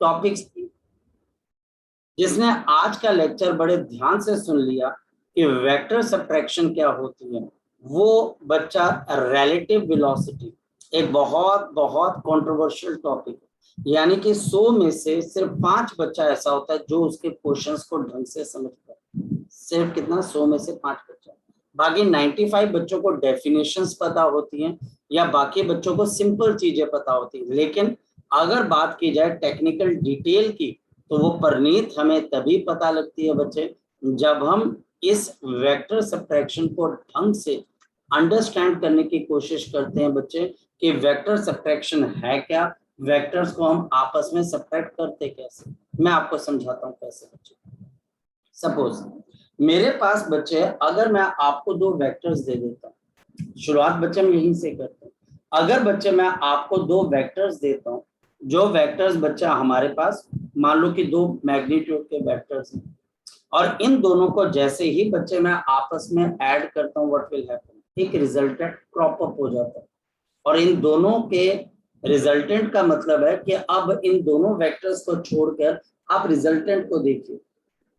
Topics थी, जिसने आज का लेक्चर बड़े ध्यान से सुन लिया कि वेक्टर सब्ट्रैक्शन क्या होती है, वो बच्चा रिलेटिव वेलोसिटी, एक बहुत बहुत कंट्रोवर्शियल टॉपिक है। यानी कि 100 में से सिर्फ 5 बच्चा ऐसा होता है जो उसके क्वेश्चंस को ढंग से समझता है। सिर्फ कितना, 100 में से 5 बच्चा। बाकी 95 बच्चों को डेफिनेशंस पता होती हैं या बाकी बच्चों को सिंपल चीजें पता होती हैं। लेकिन अगर बात की जाए टेक्निकल डिटेल की, तो वो परनीत हमें तभी पता लगती है बच्चे, जब हम इस वेक्टर सब्ट्रैक्शन को ढंग से अंडरस्टैंड करने की कोशिश करते हैं बच्चे कि वेक्टर सब्ट्रैक्शन है क्या, वेक्टर्स को हम आपस में सब्ट्रैक्ट करते कैसे। मैं आपको समझाता हूँ कैसे बच्चे। सपोज मेरे पास बच्चे, अगर मैं आपको 2 वेक्टर्स दे देता हूँ, शुरुआत बच्चे हम यहीं से करते हैं। अगर बच्चे मैं आपको 2 वेक्टर्स देता हूँ, जो वेक्टर्स बच्चा हमारे पास मान लो कि 2 मैग्नीट्यूड के वेक्टर्स हैं, और इन दोनों को जैसे ही बच्चे मैं आपस में ऐड करता हूँ, व्हाट विल हैपन, एक रिजल्टेंट क्रॉप अप हो जाता है। और इन दोनों के रिजल्टेंट का मतलब है कि अब इन दोनों वेक्टर्स को छोड़कर आप रिजल्टेंट को देखिए।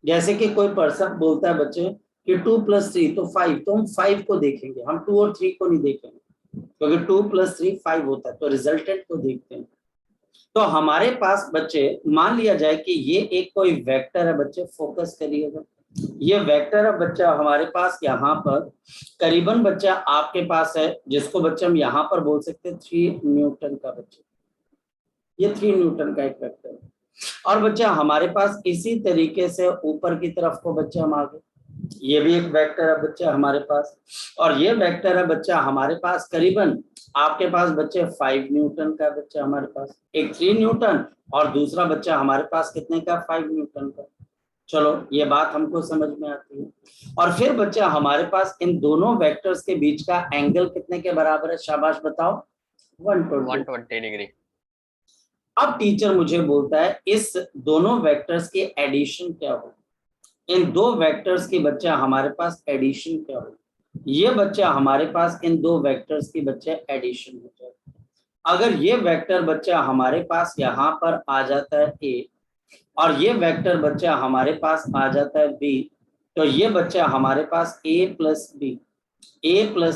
जैसे कि कोई पर्सन बोलता है बच्चे कि 2 + 3 तो 5, तो हम 5 को देखेंगे, हम 2 और 3 को नहीं देखेंगे, क्योंकि 2 + 3 5 होता है, तो रिजल्टेंट को देखते हैं। तो हमारे पास बच्चे मान लिया जाए कि ये एक कोई वेक्टर है बच्चे, फोकस करिएगा, ये वेक्टर है बच्चा हमारे पास यहाँ पर करीबन बच्चा आपके पास है, जिसको बच्चे हम यहाँ पर बोल सकते हैं 3 न्यूटन का बच्चा, ये 3 न्यूटन का एक वेक्टर है। और बच्चा हमारे पास इसी तरीके से ऊपर की तरफ को बच्चा हम आगे, ये भी एक वेक्टर है बच्चा हमारे पास, और ये वेक्टर है बच्चा हमारे पास करीबन आपके पास बच्चे 5 न्यूटन का बच्चा हमारे पास, एक 3 न्यूटन और दूसरा बच्चा हमारे पास कितने का, 5 न्यूटन का। चलो ये बात हमको समझ में आती है। और फिर बच्चा हमारे पास इन दोनों वेक्टर्स के बीच का एंगल कितने के बराबर है, शाबाश बताओ, 120 डिग्री। अब टीचर मुझे बोलता है इस दोनों वेक्टर्स की एडिशन क्या हो, इन 2 वेक्टर्स की बच्चा हमारे पास एडिशन क्या हो, ये बच्चा हमारे पास इन 2 वेक्टर्स की बच्चा एडिशन हो जाए। अगर ये वेक्टर बच्चा हमारे पास यहाँ पर आ जाता है ए, और ये वेक्टर बच्चा हमारे पास आ जाता है बी, तो ये बच्चा हमारे पास ए प्लस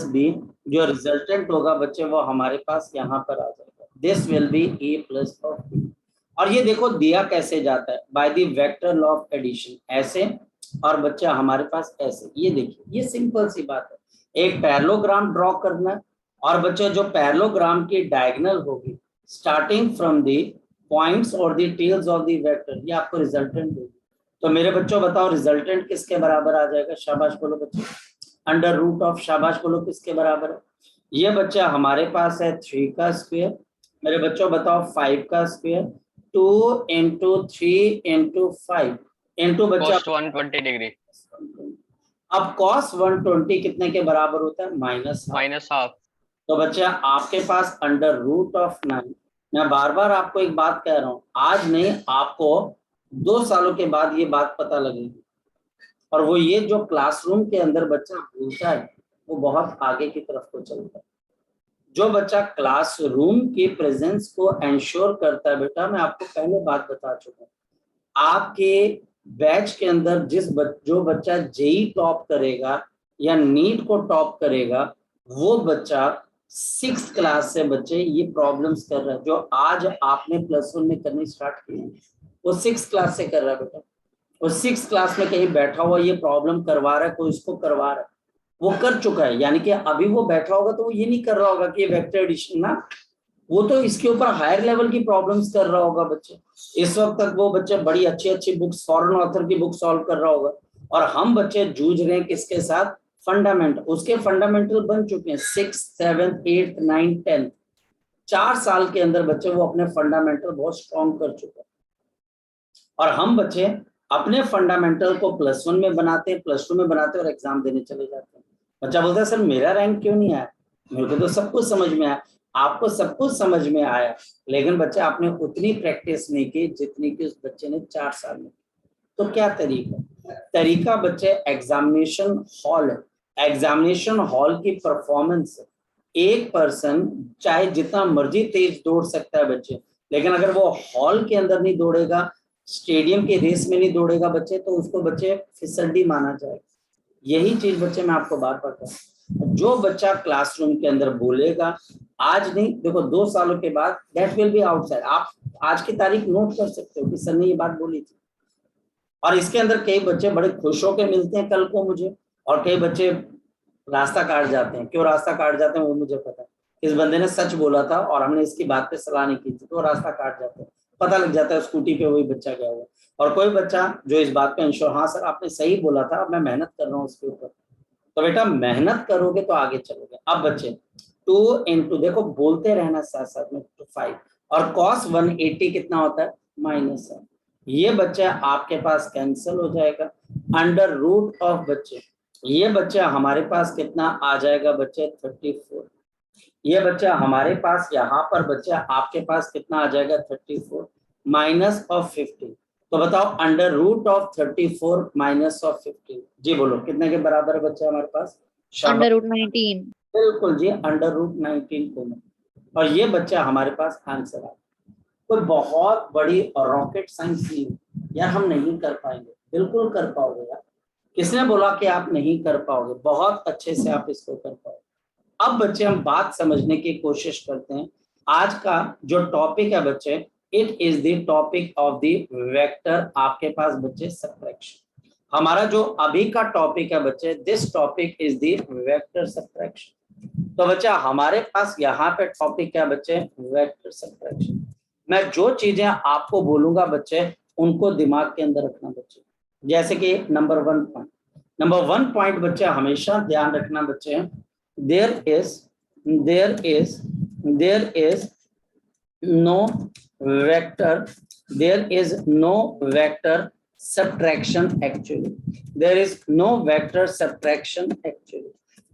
बी जो रिजल्टेंट होगा बच्चे वो हमारे पास यहाँ पर आ जाएगा, this will be A plus of B. और ये देखो दिया कैसे जाता है, by the vector law of addition, ऐसे और बच्चा हमारे पास ऐसे। ये देखिए ये सिंपल सी बात है, एक पैरेललोग्राम ड्रॉ करना है, और बच्चा जो पैरेललोग्राम की डायगोनल होगी स्टार्टिंग फ्रॉम द पॉइंट्स और the tails of the vector, ये आपको रिजल्टेंट देगी। तो मेरे बच्चों बताओ रिजल्टेंट किसके बराबर आ जाएगा, शाबाश बोलो बच्चे, अंडर रूट ऑफ, शाबाश बोलो किसके बराबर है, ये बच्चा हमारे पास है 3 का स्क्वायर, मेरे बच्चों बताओ 5 का स्क्वायर, 2 × 3 × 5 इंटू बच्चा cos 120 डिग्री। अब cos 120 कितने के बराबर होता है, -हाफ। तो बच्चा आपके पास अंडर रूट ऑफ 9। मैं बार बार आपको एक बात कह रहा हूं, आज नहीं आपको 2 सालों के बाद ये बात पता लगेगी, और वो ये जो क्लासरूम के अंदर बच्चा भूलता है वो बहुत आगे की तरफ को चलता है। जो बच्चा क्लासरूम की प्रेजेंस को एंश्योर करता है, बेटा मैं आपको पहले बात बता चुका हूँ, आपके बैच के अंदर जो बच्चा जेई टॉप करेगा या नीट को टॉप करेगा, वो बच्चा 6th क्लास से बच्चे ये प्रॉब्लम्स कर रहा है, जो आज आपने +1 में करनी स्टार्ट की है वो 6th क्लास से कर रहा है बेटा। वो 6th क्लास में कहीं बैठा हुआ ये प्रॉब्लम करवा रहा है, कोई इसको करवा रहा है, वो कर चुका है, यानी कि अभी वो बैठा होगा तो वो ये नहीं कर रहा होगा कि ये वेक्टर एडिशन ना, वो तो इसके ऊपर हायर लेवल की प्रॉब्लम्स कर रहा होगा बच्चे। इस वक्त तक वो बच्चे बड़ी अच्छी अच्छी बुक्स, फॉरेन ऑथर की बुक सॉल्व कर रहा होगा, और हम बच्चे जूझ रहे हैं किसके साथ, फंडामेंटल। उसके फंडामेंटल बन चुके हैं 6th 7th 8th 9th 10th, 4 साल के अंदर बच्चे वो अपने फंडामेंटल बहुत स्ट्रॉन्ग कर चुके हैं, और हम बच्चे अपने फंडामेंटल को +1 में बनाते हैं, +2 में बनाते हैं और एग्जाम देने चले जाते हैं। बच्चा बोलता है सर मेरा रैंक क्यों नहीं आया, मेरे को तो सब कुछ समझ में आया, आपको सब कुछ समझ में आया, लेकिन बच्चा आपने उतनी प्रैक्टिस नहीं की जितनी कि उस बच्चे ने 4 साल में। तो क्या तरीका बच्चे एग्जामिनेशन हॉल है, एग्जामिनेशन हॉल की परफॉर्मेंस, एक पर्सन चाहे जितना मर्जी तेज दौड़ सकता है बच्चे, लेकिन अगर वो हॉल के अंदर नहीं दौड़ेगा, स्टेडियम के रेस में नहीं दौड़ेगा बच्चे, तो उसको बच्चे फिसड्डी माना जाएगा। यही चीज बच्चे मैं आपको बार बार कहूँ, जो बच्चा क्लासरूम के अंदर बोलेगा, आज नहीं, देखो 2 सालों के बाद दैट विल बी आउटसाइड। आप आज की तारीख नोट कर सकते हो कि सर ने ये बात बोली थी। और इसके अंदर कई बच्चे बड़े खुश होकर मिलते हैं कल को मुझे, और कई बच्चे रास्ता काट जाते हैं। क्यों रास्ता काट जाते हैं वो मुझे पता है। इस बंदे ने सच बोला था और हमने इसकी बात पे सलाह नहीं की थी, तो रास्ता काट जाते हैं, पता लग जाता है स्कूटी पे वही बच्चा गया हुआ। और कोई बच्चा जो इस बात पे इंश्योर, हाँ सर आपने सही बोला था, अब मैं मेहनत कर रहा हूँ उसके ऊपर। तो बेटा मेहनत करोगे तो आगे चलोगे। अब बच्चे 2 into, देखो बोलते रहना साथ साथ में, 5 और cos 180 कितना होता है, -7। ये बच्चा आपके पास कैंसिल हो जाएगा। अंडर रूट ऑफ बच्चे, ये बच्चा हमारे पास कितना आ जाएगा बच्चे, 34। ये बच्चा हमारे पास यहाँ पर बच्चा आपके पास कितना आ जाएगा, 34 माइनस ऑफ 50। तो बताओ under root of 34 minus of 50, जी बोलो कितने के बराबर है बच्चा हमारे पास, शाबाश, √19। बिल्कुल जी, अंडर रूट 19 को। और ये बच्चा हमारे पास आंसर आ, कोई बहुत बड़ी रॉकेट साइंस नहीं यार, हम नहीं कर पाएंगे, बिल्कुल कर पाओगे यार। किसने बोला कि आप नहीं कर पाओगे, बहुत अच्छे से आप इसको कर पाओगे। अब बच्चे हम बात समझने की कोशिश करते हैं। आज का जो टॉपिक है बच्चे, it is the topic of the vector, आपके पास बच्चे सब्ट्रैक्शन। हमारा जो अभी का टॉपिक है बच्चे, this topic is the vector subtraction. तो बच्चा हमारे पास यहाँ पे टॉपिक क्या बच्चे, वेक्टर सब्ट्रैक्शन। मैं जो चीजें आपको बोलूंगा बच्चे, उनको दिमाग के अंदर रखना बच्चे। जैसे कि नंबर 1 पॉइंट बच्चे हमेशा ध्यान रखना बच्चे, there is no vector, there is no vector subtraction actually, there is no vector subtraction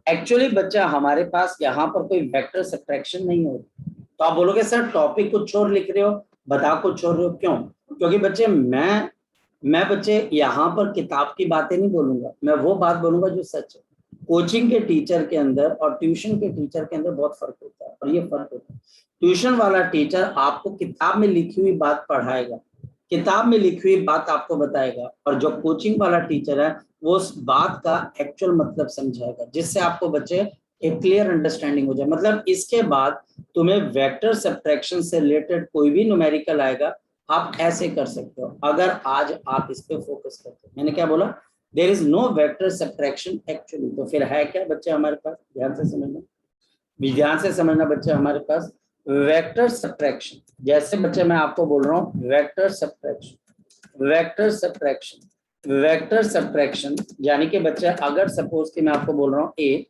actually बच्चा हमारे पास यहाँ पर कोई वेक्टर सब्ट्रैक्शन नहीं होती। तो आप बोलोगे सर टॉपिक कुछ और लिख रहे हो, बता कुछ और रहे हो, क्यों? क्योंकि बच्चे मैं बच्चे यहाँ पर किताब की बातें नहीं बोलूंगा, मैं वो बात बोलूंगा जो सच है। कोचिंग के टीचर के अंदर और ट्यूशन के टीचर के अंदर बहुत फर्क होता है, और ये फर्क होता है, ट्यूशन वाला टीचर आपको किताब में लिखी हुई बात पढ़ाएगा, किताब में लिखी हुई बात आपको बताएगा, और जो कोचिंग वाला टीचर है वो उस बात का एक्चुअल मतलब समझाएगा, जिससे आपको बच्चे एक क्लियर अंडरस्टैंडिंग हो जाए। मतलब इसके बाद तुम्हें वेक्टर सब्ट्रैक्शन से रिलेटेड कोई भी न्यूमेरिकल आएगा, आप ऐसे कर सकते हो, अगर आज आप इस पे फोकस करते हो। मैंने क्या बोला, there is no vector subtraction actually. तो फिर है क्या बच्चे हमारे पास, ध्यान से समझना, ध्यान से समझना बच्चे, हमारे पास वेक्टर सब्ट्रैक्शन। जैसे बच्चे मैं आपको बोल रहा हूँ vector subtraction, vector subtraction, vector subtraction, यानी कि बच्चे अगर सपोज कि मैं आपको बोल रहा हूँ ए,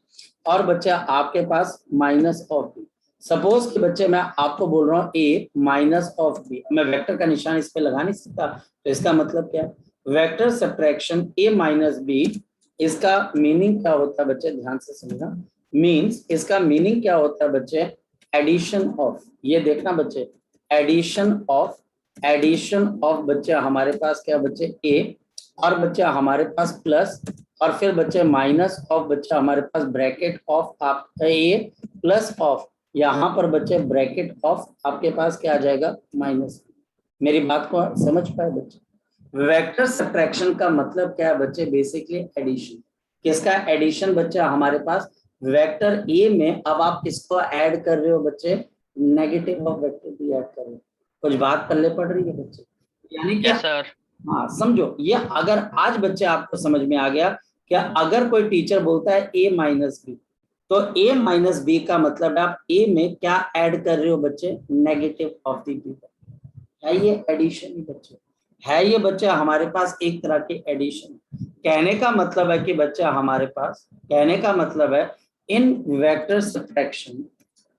और बच्चा आपके पास माइनस ऑफ बी, सपोज कि बच्चे मैं आपको बोल रहा हूँ ए माइनस ऑफ बी, मैं वेक्टर का निशान इस पे लगा नहीं सकता, तो इसका मतलब क्या, वेक्टर सब्ट्रैक्शन ए माइनस बी, इसका मीनिंग क्या होता है बच्चे, ध्यान से समझना, मीन्स इसका मीनिंग क्या होता है बच्चे, एडिशन ऑफ, ये देखना बच्चे, एडिशन ऑफ, एडिशन ऑफ बच्चे हमारे पास क्या बच्चे ए, और बच्चा हमारे पास प्लस, और फिर बच्चे माइनस ऑफ, बच्चा हमारे पास ब्रैकेट ऑफ आप ए प्लस ऑफ, यहाँ पर बच्चे ब्रैकेट ऑफ आपके पास क्या आ जाएगा, माइनस। मेरी बात को समझ पाए बच्चे, वेक्टर सब्ट्रैक्शन का मतलब क्या है बच्चे, बेसिकली एडिशन। किसका एडिशन बच्चा हमारे पास, वेक्टर ए में अब आप किसको ऐड कर रहे हो बच्चे, negative of vector B add कर रहे हो। कुछ बात पल्ले पड़ रही है बच्चे, यानी कि यस सर। हाँ समझो, ये अगर आज बच्चे आपको समझ में आ गया, क्या अगर कोई टीचर बोलता है ए माइनस बी, तो ए माइनस बी का मतलब आप ए में क्या ऐड कर रहे हो बच्चे, नेगेटिव ऑफ दी बी। है ये एडिशन ही बच्चे, है ये बच्चा हमारे पास एक तरह की एडिशन। कहने का मतलब है कि बच्चा हमारे पास, कहने का मतलब है इन वेक्टर सब्ट्रैक्शन,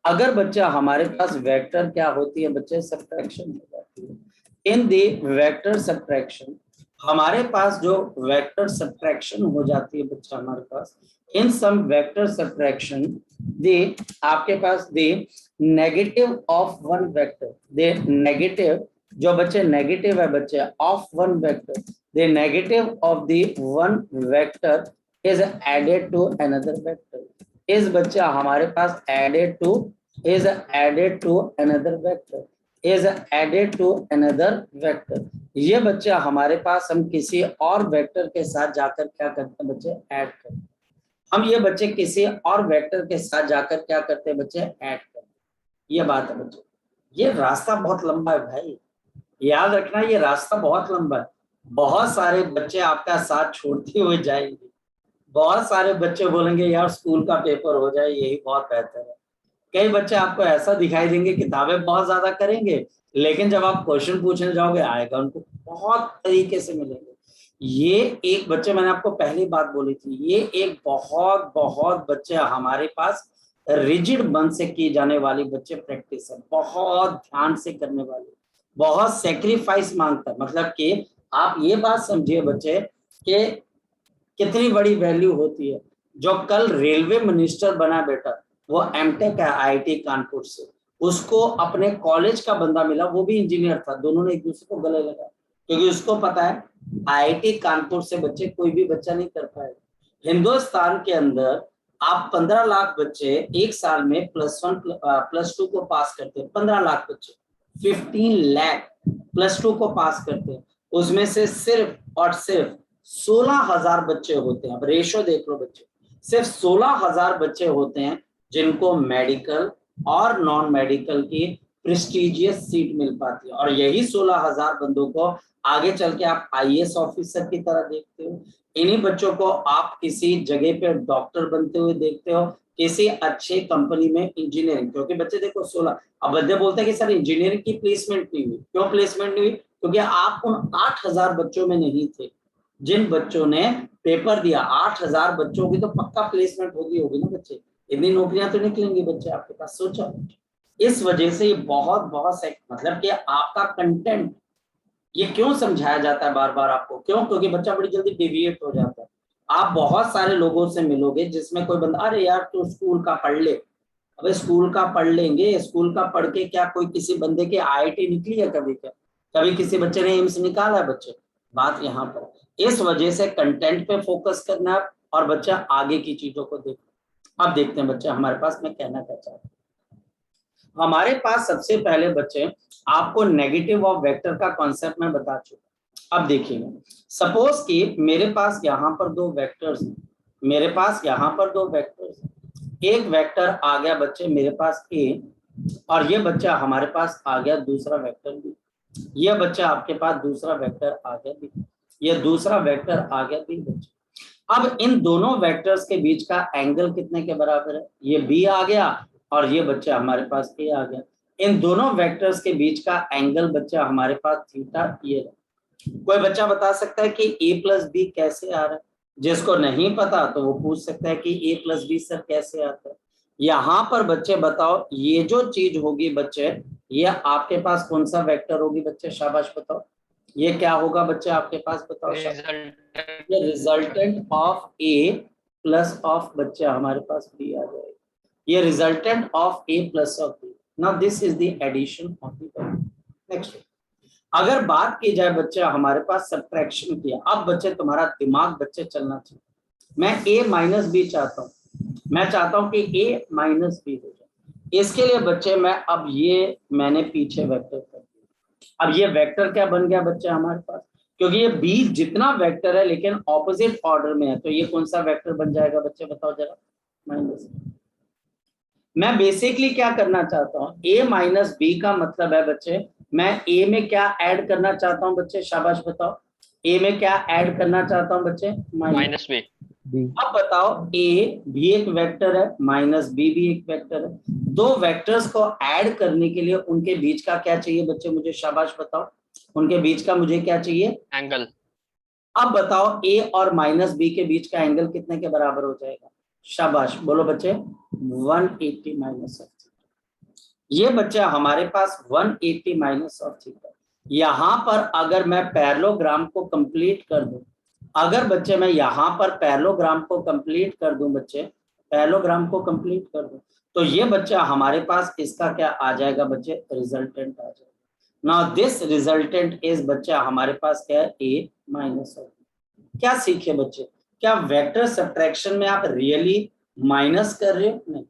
अगर बच्चा हमारे पास वेक्टर क्या होती है बच्चे, सब्ट्रैक्शन हो जाती है। इन दी वेक्टर सब्ट्रैक्शन, हमारे पास जो वेक्टर सब्ट्रैक्शन हो जाती है बच्चा हमारे पास, इन सम वेक्टर सब्ट्रैक्शन दे आपके पास the negative of one vector, the negative, जो बच्चे नेगेटिव है बच्चे of one vector, the negative of the one vector is added to another vector, is बच्चा हमारे पास added to, is added to another vector, is added to another vector। ये बच्चे हमारे पास हम किसी और वेक्टर के साथ जाकर क्या करते हैं बच्चे, ऐड करते हैं। हम ये बच्चे किसी और वेक्टर के साथ जाकर क्या करते हैं बच्चे, ऐड करते हैं। ये बात है बच्चे। ये रास्ता बहुत लंबा है भाई, याद रखना, ये रास्ता बहुत लंबा है। बहुत सारे बच्चे आपका साथ छोड़ते हुए जाएंगे, बहुत सारे बच्चे बोलेंगे यार स्कूल का पेपर हो जाए यही बहुत बेहतर है। कई बच्चे आपको ऐसा दिखाई देंगे किताबें बहुत ज्यादा करेंगे, लेकिन जब आप क्वेश्चन पूछने जाओगे आएगा उनको बहुत तरीके से मिलेंगे। ये एक बच्चे, मैंने आपको पहली बात बोली थी, ये एक बहुत बहुत बच्चे हमारे पास रिजिड मन से की जाने वाली बच्चे प्रैक्टिस है, बहुत ध्यान से करने वाली, बहुत सेक्रीफाइस मांगता है। मतलब कि आप ये बात समझिए बच्चे कि कितनी बड़ी वैल्यू होती है। जो कल रेलवे मिनिस्टर बना बेटा, वो एमटेक है आईआईटी कानपुर से, उसको अपने कॉलेज का बंदा मिला, वो भी इंजीनियर था, दोनों ने एक दूसरे को गले लगा, क्योंकि उसको पता है आईआईटी कानपुर से बच्चे कोई भी बच्चा नहीं कर पाएगा। हिंदुस्तान के अंदर आप 15 लाख बच्चे एक साल में +1 +2 को पास करते हैं, 15 लाख बच्चे, 15 लाख +2 को पास करते हैं। उसमें से सिर्फ और सिर्फ 16,000 बच्चे होते हैं, अब रेशो देख लो बच्चे, सिर्फ 16,000 बच्चे होते हैं जिनको मेडिकल और नॉन मेडिकल की प्रेस्टिजियस सीट मिल पाती है। और यही 16,000 बंदों को आगे चल के आप आईएएस ऑफिसर की तरह देखते हो, इन्हीं बच्चों को आप किसी जगह पे डॉक्टर बनते हुए देखते हो, किसी अच्छे कंपनी में इंजीनियरिंग, क्योंकि बच्चे देखो 16, अब बच्चे बोलते हैं कि सर इंजीनियरिंग की प्लेसमेंट नहीं हुई, क्यों प्लेसमेंट नहीं हुई, क्योंकि आप उन 8,000 बच्चों में नहीं थे जिन बच्चों ने पेपर दिया। 8,000 बच्चों की तो पक्का प्लेसमेंट होगी ना बच्चे, इतनी नौकरियां तो निकलेंगी बच्चे आपके पास, सोचो। इस वजह से ये बहुत बहुत मतलब कि आपका कंटेंट ये क्यों समझाया जाता है बार बार आपको, क्यों, क्योंकि बच्चा बड़ी जल्दी डेविएट हो जाता है। आप बहुत सारे लोगों से मिलोगे जिसमें कोई बंदा, अरे यार तू स्कूल का पढ़ ले, अबे स्कूल का पढ़ लेंगे, स्कूल का पढ़ के क्या कोई किसी बंदे के आईआईटी निकली है कभी, क्या कभी किसी बच्चे ने एम्स निकाला है बच्चे, बात यहाँ पर। इस वजह से कंटेंट पे फोकस करना और बच्चा आगे की चीजों को देखना। अब देखते हैं बच्चे हमारे पास, मैं कहना क्या चाहता हूँ। हमारे पास सबसे पहले बच्चे आपको नेगेटिव ऑफ वेक्टर का कॉन्सेप्ट मैं बता चुका। अब देखिएगा, सपोज कि मेरे पास यहाँ पर दो वेक्टर्स हैं, मेरे पास यहाँ पर दो वेक्टर्स हैं, एक वेक्टर आ गया बच्चे मेरे पास ए, और ये बच्चा हमारे पास आ गया दूसरा वेक्टर बी, ये बच्चा आपके पास दूसरा वेक्टर आ गया बी, ये दूसरा वेक्टर आ गया बी बच्चे। अब इन दोनों वेक्टर्स के बीच का एंगल कितने के बराबर है, ये बी आ गया और ये बच्चा हमारे पास ए आ गया। इन दोनों वेक्टर्स के बीच का एंगल बच्चा हमारे पास थीटा ये है। कोई बच्चा बता सकता है कि a + b कैसे आ रहा है? जिसको नहीं पता तो वो पूछ सकता है कि a + b सर कैसे आता है। यहाँ पर बच्चे बताओ, ये जो चीज होगी बच्चे, ये आपके पास कौन सा वेक्टर होगी बच्चे, शाबाश बताओ, ये क्या होगा बच्चे आपके पास, बताओ रिजल्ट ये resultant of A plus of बच्चे हमारे पास बी आ जाएगा, ये resultant of A plus of B. Now this is the addition of the next. अगर बात की जाए बच्चे हमारे पास सब्ट्रैक्शन की, अब बच्चे तुम्हारा दिमाग बच्चे चलना चाहिए। मैं a - b चाहता हूँ, मैं चाहता हूँ कि a - b हो जाए। इसके लिए बच्चे मैं अब ये मैंने पीछे वेक्टर कर दिया। अब ये वेक्टर क्या बन गया बच्चे हमारे पास, क्योंकि ये b जितना वेक्टर है लेकिन ऑपोजिट ऑर्डर में है, तो ये कौन सा वेक्टर बन जाएगा बच्चे बताओ जरा, माइनस। मैं बेसिकली क्या करना चाहता हूँ, a - b का मतलब है बच्चे मैं a में क्या ऐड करना चाहता हूँ बच्चे, शाबाश बताओ, a में क्या ऐड करना चाहता हूँ बच्चे, -b। अब बताओ a भी एक वेक्टर है, -b भी एक वेक्टर है, दो वेक्टर्स को ऐड करने के लिए उनके बीच का क्या चाहिए बच्चे मुझे, शाबाश बताओ, उनके बीच का मुझे क्या चाहिए, एंगल। अब बताओ a और -b के बीच का एंगल कितने के बराबर हो जाएगा, शाबाश बोलो बच्चे, 180 माइनस ऑफ थीटा। ये बच्चा हमारे पास 180 माइनस ऑफ थीटा। यहाँ पर अगर मैं पैरेललोग्राम को कंप्लीट कर दूं, अगर बच्चे मैं यहाँ पर पैरेललोग्राम को कंप्लीट कर दूं बच्चे, पैरेललोग्राम को कंप्लीट कर दूं, तो ये बच्चा हमारे पास इसका क्या आ जाएगा बच्चे, रिजल्टेंट आ जाएगा। नाउ दिस रिजल्टेंट इज बच्चा हमारे पास क्या है, a माइनस ऑफ। क्या सीखे बच्चे, क्या वेक्टर सब्ट्रैक्शन में आप रियली माइनस कर रहे हो, नहीं,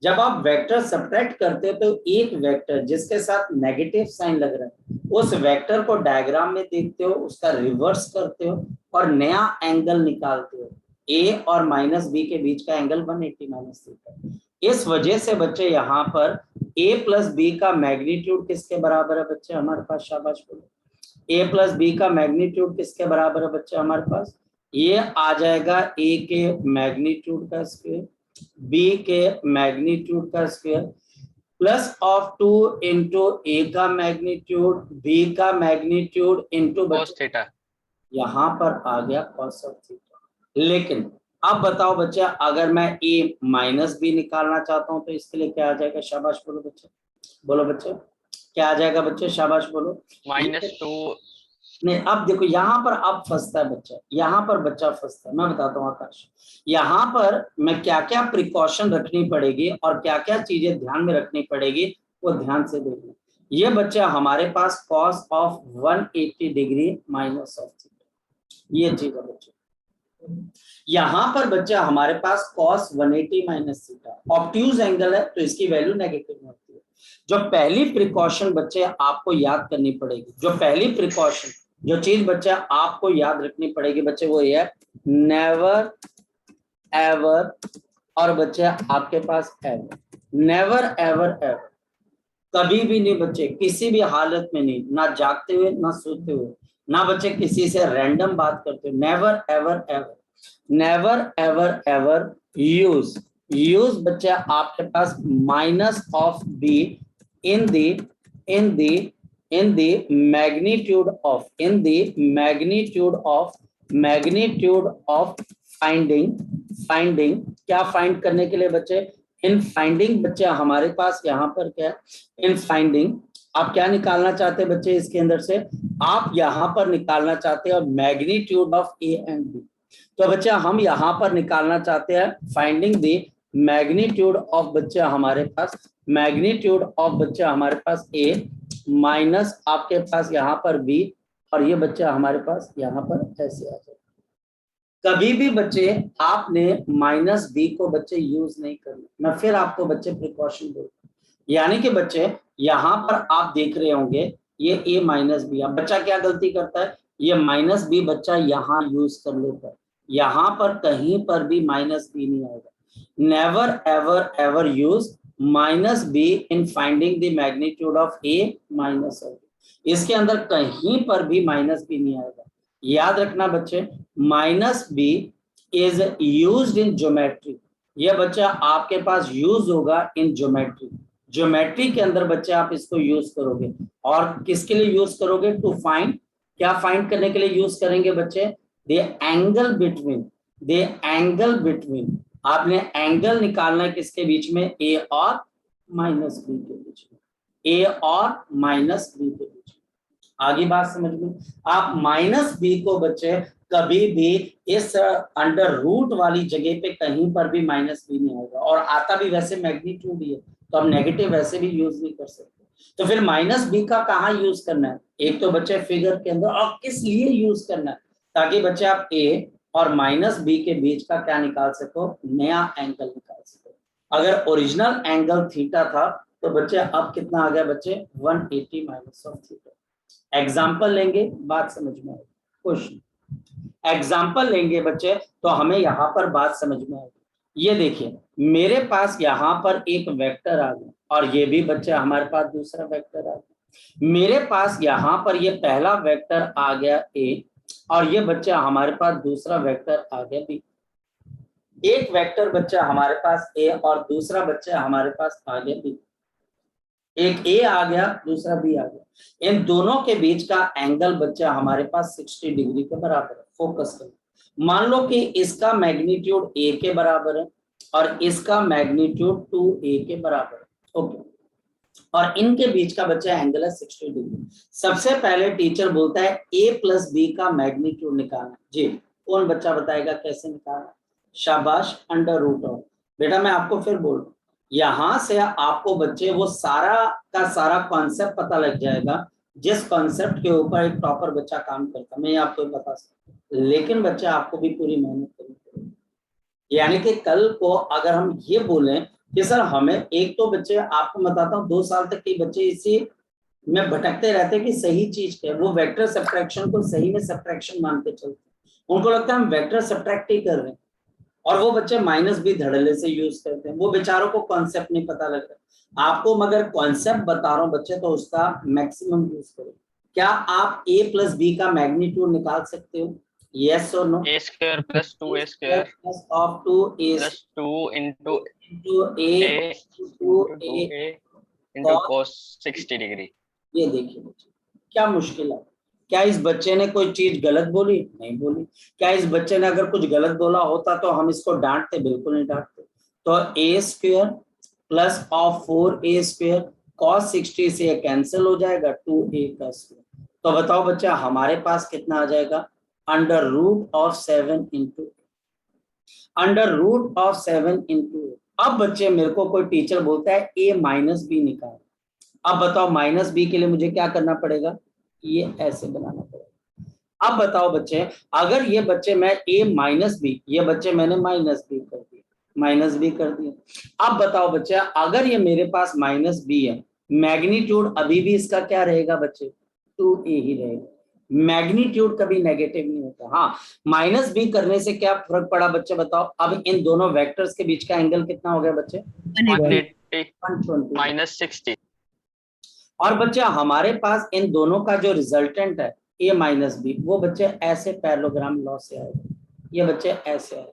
जब आप वेक्टर सब्ट्रैक्ट करते हो तो एक वेक्टर जिसके साथ नेगेटिव साइन लग रहा है उस वेक्टर को डायग्राम में देखते हो, उसका रिवर्स करते हो और नया एंगल निकालते हो। ए और माइनस बी के बीच का एंगल 180 माइनस थीटा। इस वजह से बच्चे यहाँ पर ए प्लस बी का मैग्नीट्यूड किसके बराबर है बच्चे हमारे पास? शाबाश बोलो। ए प्लस बी का मैग्नीट्यूड किसके बराबर है बच्चे हमारे पास? ये आ जाएगा ए के मैग्नीट्यूड का स्क्वायर, बी के मैग्नीट्यूड का स्क्वायर प्लस ऑफ 2 इंटू ए का मैग्नीट्यूड, बी का मैग्नीट्यूड इंटू cos थीटा। यहाँ पर आ गया कॉस ऑफ थीटा। लेकिन अब बताओ बच्चे, अगर मैं ए माइनस बी निकालना चाहता हूँ तो इसके लिए क्या आ जाएगा? शाबाश बोलो बच्चे, बोलो बच्चे, क्या आ जाएगा बच्चे? शाबाश बोलो। -2 नहीं, अब देखो यहाँ पर अब फंसता है बच्चा, यहाँ पर बच्चा फंसता है। मैं बताता हूँ आकाश, यहाँ पर मैं क्या क्या प्रिकॉशन रखनी पड़ेगी और क्या क्या चीजें ध्यान में रखनी पड़ेगी वो ध्यान से देखना। ये बच्चा हमारे पास cos of 180 degree minus of theta, ये चीज है बच्चे। यहाँ पर बच्चा हमारे पास cos 180 minus theta obtuse angle है तो इसकी वैल्यू नेगेटिव होती है। जो पहली प्रिकॉशन बच्चे आपको याद करनी पड़ेगी, जो पहली प्रिकॉशन, जो चीज बच्चा आपको याद रखनी पड़ेगी बच्चे वो ये है, नेवर एवर, और बच्चे आपके पास एवर, नेवर एवर एवर, कभी भी नहीं बच्चे, किसी भी हालत में नहीं, ना जागते हुए ना सोते हुए, ना बच्चे किसी से रैंडम बात करते हुए, never ever ever, never ever ever use, use बच्चे आपके पास minus of B in the in the in the magnitude of finding क्या फाइंड करने के लिए बच्चे? इन फाइंडिंग बच्चे हमारे पास यहाँ पर क्या है? इन फाइंडिंग आप क्या निकालना चाहते हैं बच्चे? इसके अंदर से आप यहाँ पर निकालना चाहते हैं magnitude of A and B. तो बच्चे हम यहाँ पर निकालना चाहते हैं फाइंडिंग द मैग्नीट्यूड ऑफ बच्चे हमारे पास, मैग्नीट्यूड ऑफ बच्चे हमारे पास ए माइनस आपके पास यहाँ पर बी, और ये बच्चा हमारे पास यहाँ पर ऐसे आ जाए। कभी भी बच्चे आपने माइनस बी को बच्चे यूज नहीं करना। मैं फिर आपको बच्चे प्रिकॉशन दूंगा, यानी कि बच्चे यहाँ पर आप देख रहे होंगे ये ए माइनस बी, अब बच्चा क्या गलती करता है? ये माइनस बी बच्चा यहाँ यूज कर लेता है, यहाँ पर कहीं पर भी माइनस बी नहीं आएगा। Never ever ever use minus B in finding the magnitude of A minus of B, इसके अंदर कहीं पर भी माइनस बी नहीं आएगा। याद रखना बच्चे, minus B is used in geometry, ये बच्चा आपके पास यूज होगा इन ज्योमेट्री, ज्योमेट्री के अंदर बच्चे आप इसको यूज करोगे। और किसके लिए यूज करोगे? टू फाइंड, क्या फाइंड करने के लिए यूज करेंगे बच्चे? The angle between, the angle between, आपने एंगल निकालना है किसके बीच में? ए और माइनस बी के बीच में, ए और माइनस बी के बीच में। आगे बात समझ में? आप माइनस बी को बच्चे कभी भी इस अंडर रूट वाली जगह पे कहीं पर भी माइनस बी नहीं होगा, और आता भी वैसे मैग्नीट्यूड ही है तो हम नेगेटिव वैसे भी यूज नहीं कर सकते। तो फिर माइनस बी का कहाँ यूज करना है? एक तो बच्चे फिगर के अंदर, और किस लिए यूज करना है? ताकि बच्चे आप ए और माइनस बी के बीच का क्या निकाल सको? नया एंगल निकाल सको। अगर ओरिजिनल एंगल थीटा था तो बच्चे अब कितना आ गया बच्चे? 180 माइनस ऑफ थीटा। एग्जाम्पल लेंगे, बात समझ में आएगी। क्वेश्चन एग्जाम्पल लेंगे बच्चे तो हमें यहाँ पर बात समझ में आएगी। ये देखिए मेरे पास यहाँ पर एक वेक्टर आ गया, और ये भी बच्चे हमारे पास दूसरा वेक्टर आ गया। मेरे पास यहाँ पर ये पहला वेक्टर आ गया ए, और ये बच्चा हमारे पास दूसरा वेक्टर आ गया बी। एक वेक्टर बच्चा हमारे पास ए और दूसरा बच्चा हमारे पास आ गया बी। एक ए आ गया, दूसरा बी आ गया। इन दोनों के बीच का एंगल बच्चा हमारे पास 60 डिग्री के बराबर है। फोकस करें, मान लो कि इसका मैग्नीट्यूड ए के बराबर है और इसका मैग्नीट्यूड 2a के बराबर है। ओके, और इनके बीच का बच्चा एंगल है 60 डिग्री। सबसे पहले टीचर बोलता है a प्लस बी का मैग्नीट्यूड निकालना। जी, कौन बच्चा बताएगा कैसे निकालना? शाबाश, अंडर रूट ऑफ। बेटा मैं आपको फिर बोल रहा हूँ, यहां से आपको बच्चे वो सारा का सारा कॉन्सेप्ट पता लग जाएगा जिस कॉन्सेप्ट के ऊपर एक टॉपर बच्चा काम करता। मैं आपको बता सकता, लेकिन बच्चा आपको भी पूरी मेहनत करनी पड़ेगी। यानी कि कल को अगर हम ये बोलें कि सर हमें एक तो बच्चे, आपको बताता हूँ 2 साल तक के बच्चे इसी में भटकते रहते हैं कि सही चीज क्या है। वो वेक्टर सब्ट्रैक्शन को सही में सब्ट्रैक्शन मान के चलते हैं, उनको लगता है हम वेक्टर सब्ट्रैक्ट ही कर रहे हैं, और वो बच्चे माइनस भी धड़ल्ले से यूज करते हैं। वो बेचारों को कॉन्सेप्ट नहीं पता लग रहा। आपको मगर कॉन्सेप्ट बता रहा हूँ बच्चे, तो उसका मैक्सिमम यूज करो। क्या आप a प्लस बी का मैग्नीट्यूड निकाल सकते हो? यस और no? A square plus 2a square plus of 2a plus 2 into into a A into into two a A into cos। Cos 60 degree. ये देखिए बच्चे, क्या मुश्किल है? क्या इस बच्चे ने कोई चीज गलत बोली? नहीं बोली। क्या इस बच्चे ने अगर कुछ गलत बोला होता तो हम इसको डांटते? बिल्कुल नहीं डांटते। तो a square plus of 4a square cos 60 से ये कैंसिल हो जाएगा, 2a का स्क्वायर। तो बताओ बच्चा हमारे पास कितना आ जाएगा? Under root of 7 into under root of 7 into. अब बच्चे मेरे को कोई टीचर बोलता है a माइनस बी निकाल। अब बताओ माइनस बी के लिए मुझे क्या करना पड़ेगा? ये ऐसे बनाना पड़ेगा। अब बताओ बच्चे, अगर ये बच्चे मैं a माइनस बी, ये बच्चे मैंने माइनस बी कर दिया, माइनस बी कर दिया। अब बताओ बच्चे, अगर ये मेरे पास माइनस बी है, मैग्नीट्यूड अभी भी इसका क्या रहेगा बच्चे? 2a ही रहेगा। मैग्नीट्यूड कभी नेगेटिव नहीं होता। हाँ, माइनस बी करने से क्या फर्क पड़ा बच्चे बताओ? अब इन दोनों वेक्टर्स के बीच का एंगल कितना हो गया बच्चे? 180 120। माइनस 60। और बच्चे हमारे पास इन दोनों का जो रिजल्टेंट है a माइनस बी, वो बच्चे ऐसे पैरेललोग्राम लॉ से आएगा। ये बच्चे ऐसे आएगा।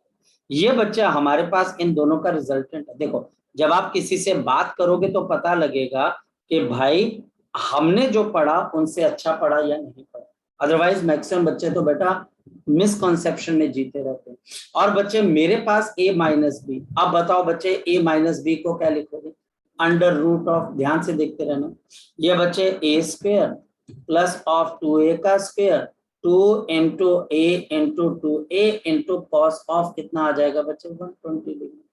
ये बच्चे हमारे पास इन दोनों का रिजल्टेंट है। देखो, जब आप किसी से बात करोगे तो पता लगेगा कि भाई हमने जो पढ़ा उनसे अच्छा पढ़ा या नहीं पढ़ा। अदरवाइज मैक्सिमम बच्चे तो बेटा मिसकॉन्सेप्शन में जीते रहते हैं। और बच्चे मेरे पास a माइनस बी, अब बताओ बच्चे a माइनस बी को क्या लिखोगे? अंडर रूट ऑफ, ध्यान से देखते रहना, ये बच्चे a square plus of 2a का square 2 into a into 2a into cos of कितना आ जाएगा बच्चे? 120 डिग्री।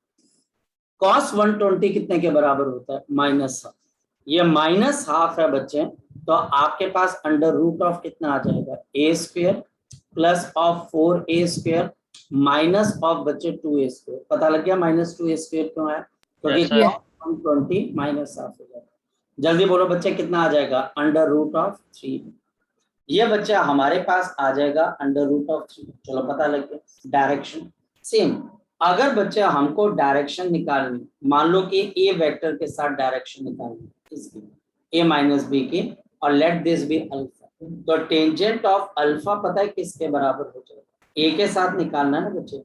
कॉस 120 कितने के बराबर होता है? Minus half. ये माइनस हाफ है बच्चे, तो आपके पास अंडर रूट ऑफ कितना आ जाएगा? a square plus of 4a square minus of बच्चे 2a स्क्वायर। पता लग गया माइनस 2a स्क्वायर क्यों है? क्योंकि यस सर। 120 माइनस हाफ हो जाएगा। जल्दी बोलो बच्चे कितना आ जाएगा? Under root of 3। ये बच्चा हमारे पास आ जाएगा अंडर रूट ऑफ 3। चलो पता लग गया। Direction same. अगर बच्चा हमको डायरेक्शन निकालनी, मान लो कि ए वेक्टर के साथ डायरेक्शन निकालनी इसकी, ए माइनस बी की, और लेट दिस बी अल्फा, तो टेंजेंट ऑफ अल्फा पता है किसके बराबर हो जाएगा? ए के साथ निकालना ना बच्चे,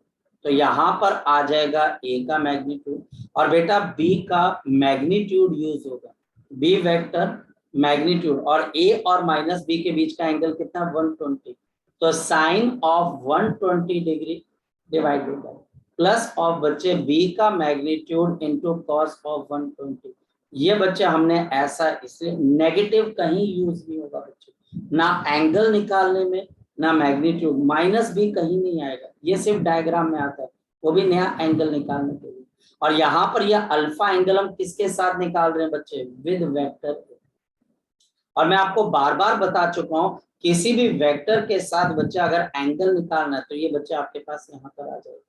तो यहाँ पर आ जाएगा ए का मैग्नीट्यूड, और बेटा बी का मैग्नीट्यूड यूज होगा, बी वेक्टर मैग्नीट्यूड, और ए और माइनस बी के बीच का एंगल कितना? 120। तो sine of 120 degree divided by plus of बच्चे बी का मैग्नीट्यूड इनटू कॉस ऑफ 120। ये बच्चे हमने ऐसा इसलिए, नेगेटिव कहीं यूज नहीं होगा बच्चे, ना एंगल निकालने में ना मैग्नीट्यूड, माइनस भी कहीं नहीं आएगा, ये सिर्फ डायग्राम में आता है, वो भी नया एंगल निकालने के लिए। और यहाँ पर यह अल्फा एंगल हम किसके साथ निकाल रहे हैं बच्चे? With vector. और मैं आपको बार बार बता चुका हूं, किसी भी वेक्टर के साथ बच्चे अगर एंगल निकालना है तो ये बच्चे आपके पास यहाँ पर आ जाएगा,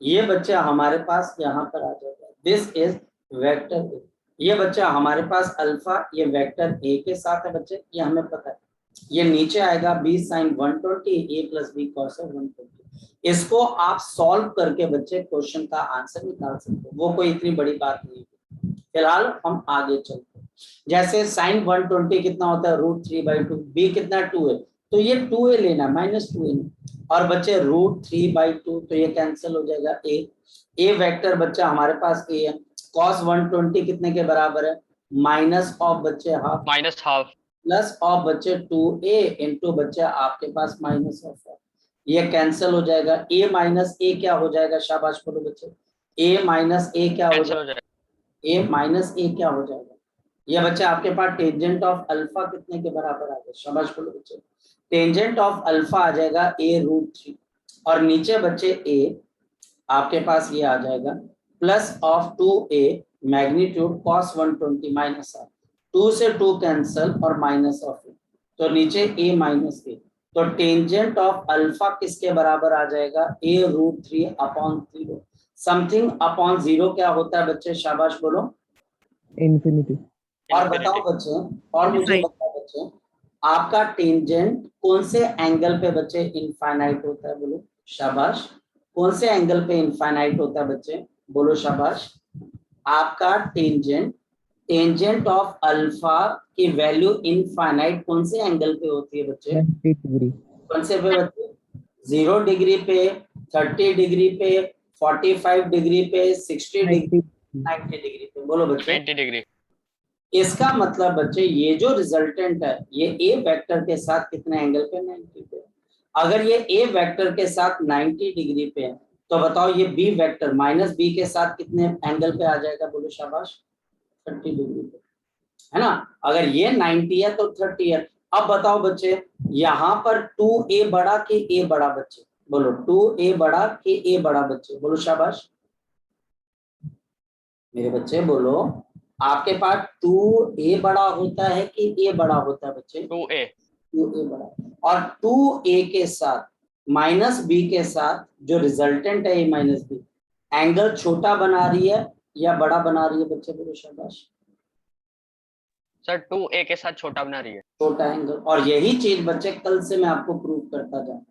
ये बच्चा हमारे पास यहाँ पर आ जाएगा। This is vector. ये बच्चा हमारे पास अल्फा, ये वेक्टर ए के साथ है बच्चे, ये हमें पता है। ये नीचे आएगा बी साइन 120 ए प्लस बी कॉस 120। इसको आप सॉल्व करके बच्चे क्वेश्चन का आंसर निकाल सकते हो, वो कोई इतनी बड़ी बात नहीं है। फिलहाल हम आगे चलते हैं। जैसे साइन 120 कितना होता है? √3/2। बी कितना? 2 है, तो ये 2a लेना, -2a। और बच्चे √3/2, तो ये कैंसिल हो जाएगा। ए वेक्टर बच्चा हमारे पास ए है। cos 120 कितने के बराबर है? माइनस ऑफ बच्चे half minus half. Plus of बच्चे 2a इंटू बच्चे आपके पास माइनस ऑफ हाफ, ये कैंसिल हो जाएगा। a माइनस ए क्या हो जाएगा? शाबाश बोलो बच्चे, a माइनस ए क्या हो कैंसिल हो जाएगा? जाएगा। a माइनस ए क्या हो जाएगा? ये बच्चे आपके पास टेंजेंट ऑफ अल्फा कितने के बराबर आ गया? शाबाश बोलो बच्चे, टेंजेंट ऑफ अल्फा आ जाएगा a√3, और नीचे बच्चे a आपके पास ये आ जाएगा plus of 2a magnitude cos 120 minus of 2 से 2 कैंसल और माइनस ऑफ ए, तो नीचे a माइनस ए, तो टेंजेंट ऑफ अल्फा किसके बराबर आ जाएगा? a√3/0। समथिंग अपॉन जीरो क्या होता है बच्चे, शाबाश बोलो। इन्फिनिटी। और बताओ बच्चे, और मुझे बताओ बच्चे, आपका टेंजेंट कौन से एंगल पे बच्चे इनफाइनाइट होता है, बोलो शाबाश। कौन से एंगल पे इनफाइनाइट होता है बच्चे, बोलो शाबाश। आपका टेंजेंट, टेंजेंट ऑफ अल्फा की वैल्यू इनफाइनाइट कौन से एंगल पे होती है बच्चे, 90 डिग्री। कौन से पे बच्चे, 0 डिग्री पे, 30 डिग्री पे, 45 डिग्री पे, 60 डिग्री, 90 डिग्री पे, बोलो बच्चे। 90 डिग्री। इसका मतलब बच्चे ये जो रिजल्टेंट है ये ए वेक्टर के साथ कितने एंगल पे, 90 पे। अगर ये ए वेक्टर के साथ 90 डिग्री पे है तो बताओ ये बी वेक्टर माइनस बी के साथ कितने एंगल पे आ जाएगा, बोलो शाबाश, 30 डिग्री पे, है ना। अगर ये 90 है तो 30 है। अब बताओ बच्चे यहाँ पर 2a बड़ा कि a बड़ा बच्चे, बोलो 2a बड़ा कि a बड़ा बच्चे, बोलो शाबाश मेरे बच्चे बोलो। आपके पास 2a बड़ा होता है कि a बड़ा होता है बच्चे, 2a। 2a बड़ा, और 2a के साथ माइनस b के साथ जो रिजल्टेंट है a माइनस बी, एंगल छोटा बना रही है या बड़ा बना रही है बच्चे, बोलो शाबाश। सर 2a के साथ छोटा बना रही है। छोटा एंगल, और यही चीज बच्चे कल से मैं आपको प्रूव करता जाऊँ।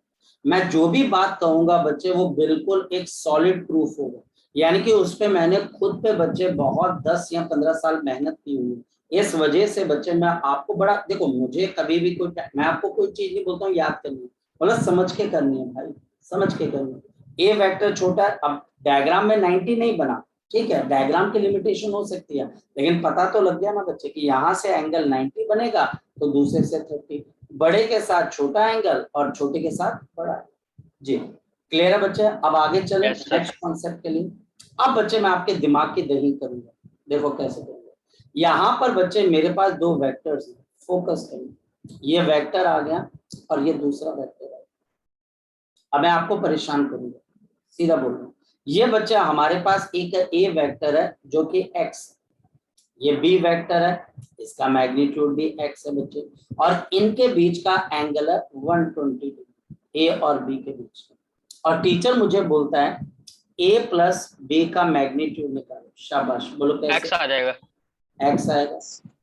मैं जो भी बात कहूंगा बच्चे वो बिल्कुल एक सॉलिड प्रूफ होगा, यानी कि उस पे मैंने खुद पे बच्चे बहुत 10 या 15 साल मेहनत की हुई है। इस वजह से बच्चे मैं आपको बड़ा, देखो मुझे कभी भी कोई, मैं आपको कोई चीज नहीं बोलता हूँ याद करनी है, मतलब समझ के करनी है भाई, समझ के करनी है। ए वेक्टर छोटा है, अब डायग्राम में 90 नहीं बना, ठीक है, डायग्राम की लिमिटेशन हो सकती है, लेकिन पता तो लग गया ना बच्चे कि यहाँ से एंगल 90 बनेगा तो दूसरे से 30, बड़े के साथ छोटा एंगल और छोटे के साथ बड़ा। जी क्लियर है बच्चे, अब आगे चले Yes, sir. नेक्स्ट कॉन्सेप्ट के लिए। अब बच्चे मैं आपके दिमाग की दही करूंगा, देखो कैसे करूंगा। यहाँ पर बच्चे मेरे पास दो वेक्टर्स हैं, फोकस करिए, ये वेक्टर आ गया और ये दूसरा वेक्टर आ गया। अब मैं आपको परेशान करूंगा, सीधा बोल रहा हूँ। ये बच्चा हमारे पास एक ए वेक्टर है जो कि एक्स, ये बी वेक्टर है, इसका मैग्नीट्यूड भी एक्स है बच्चे, और इनके बीच का एंगल है 120 डिग्री, ए और बी के बीच का। और टीचर मुझे बोलता है ए प्लस बी का मैग्नीट्यूड निकालो, शाबाश बोलो कैसे, x आ जाएगा। एक्स आएगा।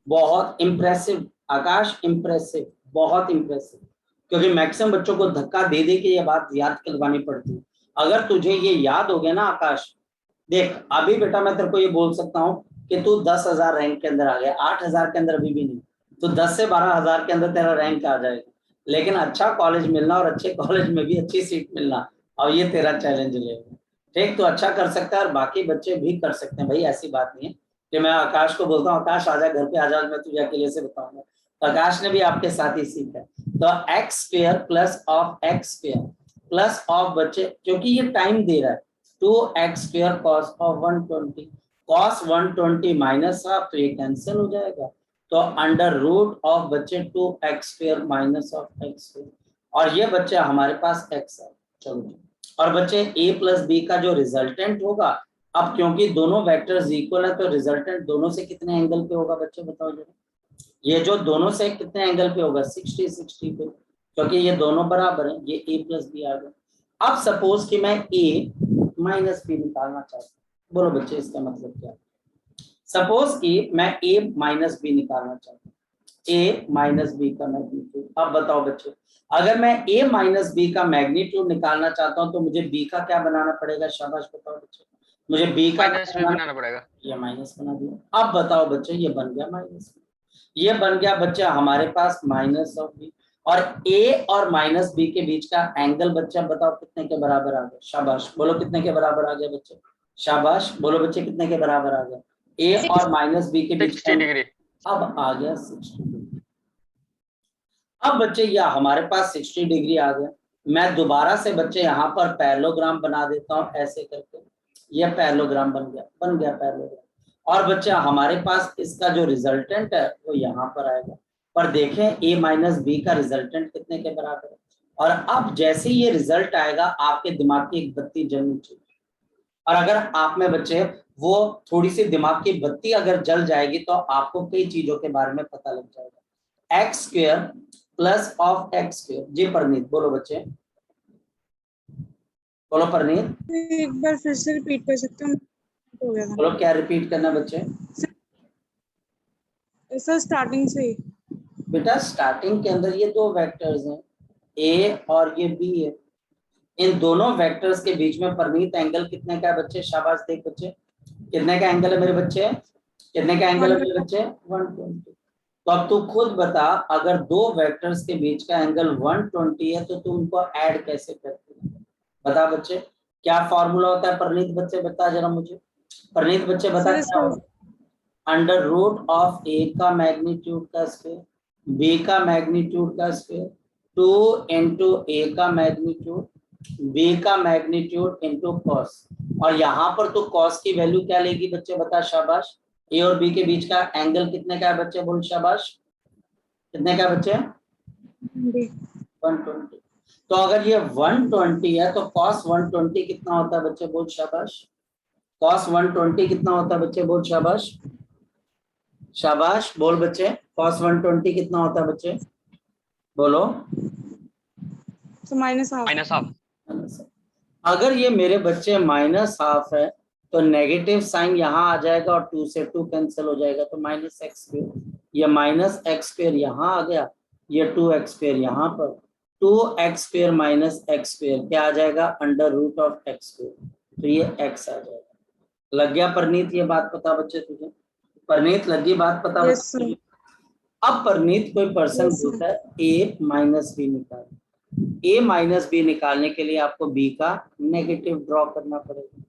बहुत इंप्रेसिव आकाश, इंप्रेसिव, बहुत इंप्रेसिव, क्योंकि मैक्सिमम बच्चों को धक्का दे दे के ये बात याद करवानी पड़ती है। अगर तुझे ये याद हो गया ना आकाश, देख अभी बेटा मैं तेरे को ये बोल सकता हूँ कि तू 10,000 रैंक के अंदर आ गया, 8,000 के अंदर अभी भी नहीं, तो 10 से 12,000 के अंदर तेरा रैंक आ जाएगा, लेकिन अच्छा कॉलेज मिलना और अच्छे कॉलेज में भी अच्छी सीट मिलना, और ये तेरा चैलेंज लेगा। ठीक, तो अच्छा कर सकता है और बाकी बच्चे भी कर सकते हैं भाई, ऐसी बात नहीं है कि मैं आकाश को बोलता हूँ आकाश आजा घर पे, आजा मैं तुझे अकेले से बताऊंगा, तो आकाश ने भी आपके साथ ही सीखा है। तो x square plus of X square plus of बच्चे, क्योंकि ये टाइम दे रहा है, 2x square cos of 120, cos 120 minus half, तो ये कैंसिल हो जाएगा, तो अंडर रूट ऑफ बच्चे 2x square minus of X square, और ये बच्चे हमारे पास x है। चलो, और बच्चे a प्लस बी का जो रिजल्टेंट होगा, अब क्योंकि दोनों वेक्टर्स इक्वल है तो रिजल्टेंट दोनों से कितने एंगल पे होगा बच्चे बताओ जरा, ये जो दोनों से कितने एंगल पे होगा, 60 60 पे, क्योंकि ये दोनों बराबर है, ये a प्लस बी आ गया। अब सपोज कि मैं a माइनस बी निकालना चाहता हूँ, बोलो बच्चे इसका मतलब क्या है। सपोज कि मैं a माइनस बी निकालना चाहता हूँ, a माइनस बी का मैग्नीट्यूड। अब बताओ बच्चे, अगर मैं a माइनस बी का मैग्नीट्यूड निकालना चाहता हूँ तो मुझे b का क्या बनाना पड़ेगा, शाबाश बताओ बच्चे, मुझे b का माइनस भी बनाना पड़ेगा। ये माइनस बना दिया। अब बताओ बच्चे ये बन गया माइनस, ये बन गया बच्चा हमारे पास माइनस ऑफ बी, और a और माइनस बी के बीच का एंगल बच्चा बताओ कितने के बराबर आ गया, शाबाश बोलो कितने के बराबर आ गया बच्चे, शाबाश बोलो बच्चे कितने के बराबर आ गया, a और माइनस बी के बीच का 60 डिग्री। अब आ गया 60 डिग्री। अब बच्चे यह हमारे पास 60 डिग्री आ गया। मैं दोबारा से बच्चे यहाँ पर पैरेललोग्राम बना देता हूँ ऐसे करके, यह पैरेललोग्राम बन गया पैरेललोग्राम, और बच्चा हमारे पास इसका जो रिजल्टेंट है वो यहाँ पर आएगा, पर देखें a माइनस बी का रिजल्टेंट कितने के बराबर है। और अब जैसे ये रिजल्ट आएगा आपके दिमाग की एक बत्ती जलनी चाहिए, और अगर आप में बच्चे वो थोड़ी सी दिमाग की बत्ती अगर जल जाएगी तो आपको कई चीजों के बारे में पता लग जाएगा। X square plus of X square, जी परनीत बोलो बच्चे, बोलो परनीत, एक बार फिर से रिपीट कर सकते हो? हो गया था बोलो क्या रिपीट करना बच्चे? सर, स्टार्टिंग से ही। बेटा स्टार्टिंग के अंदर ये दो वेक्टर्स हैं, ए और ये बी है। इन दोनों वेक्टर्स के बीच में परनीत एंगल कितने का है बच्चे? शाबाश, देख बच्चे कितने का एंगल है मेरे बच्चे? कितने का एंगल है मेरे बच्चे? 120। तो अब तू खुद बता, अगर दो वेक्टर्स के बीच का एंगल 120 है तो तू उनको ऐड कैसे करते है? बता बच्चे, क्या फॉर्मूला होता है? परनीत बच्चे बता जरा मुझे, परनीत बच्चे बता सर, क्या होता है? अंडर रूट ऑफ ए का मैग्नीट्यूड का स्क्वायर, बी का मैग्नीट्यूड का स्क्वायर, 2 इंटू ए का मैग्नीट्यूड, बी का मैग्नीट्यूड इंटू कॉस। और यहाँ पर तो कॉस की वैल्यू क्या लेगी बच्चे? बता शाबाश। ए और बी के बीच का एंगल कितने का है बच्चे? बोल शाबाश, कितने का है बच्चे? 120। तो अगर ये 120 है तो कॉस 120 कितना होता है बच्चे? बोल शाबाश। कॉस 120 कितना होता है बच्चे? बोल शाबाश, शाबाश बोल बच्चे। कॉस 120 कितना होता है बच्चे? बोलो। तो -1/2। -1/2। अगर ये मेरे बच्चे -1/2 है तो नेगेटिव साइन यहाँ आ जाएगा और 2 से 2 कैंसिल हो जाएगा, तो -x²। ये -x² यहाँ आ गया, ये 2x² यहाँ पर, 2x² -x² क्या आ जाएगा? Under root of x²। तो ये x आ जाएगा। लग गया परनीत ये बात पता बच्चे तुझे? परनीत लगी बात पता यस बच्चे? सर। अब परनीत कोई पर्सन Yes, sir. बोलता है a माइनस बी निकाल, a माइनस बी निकालने के लिए आपको b का नेगेटिव ड्रॉ करना पड़ेगा।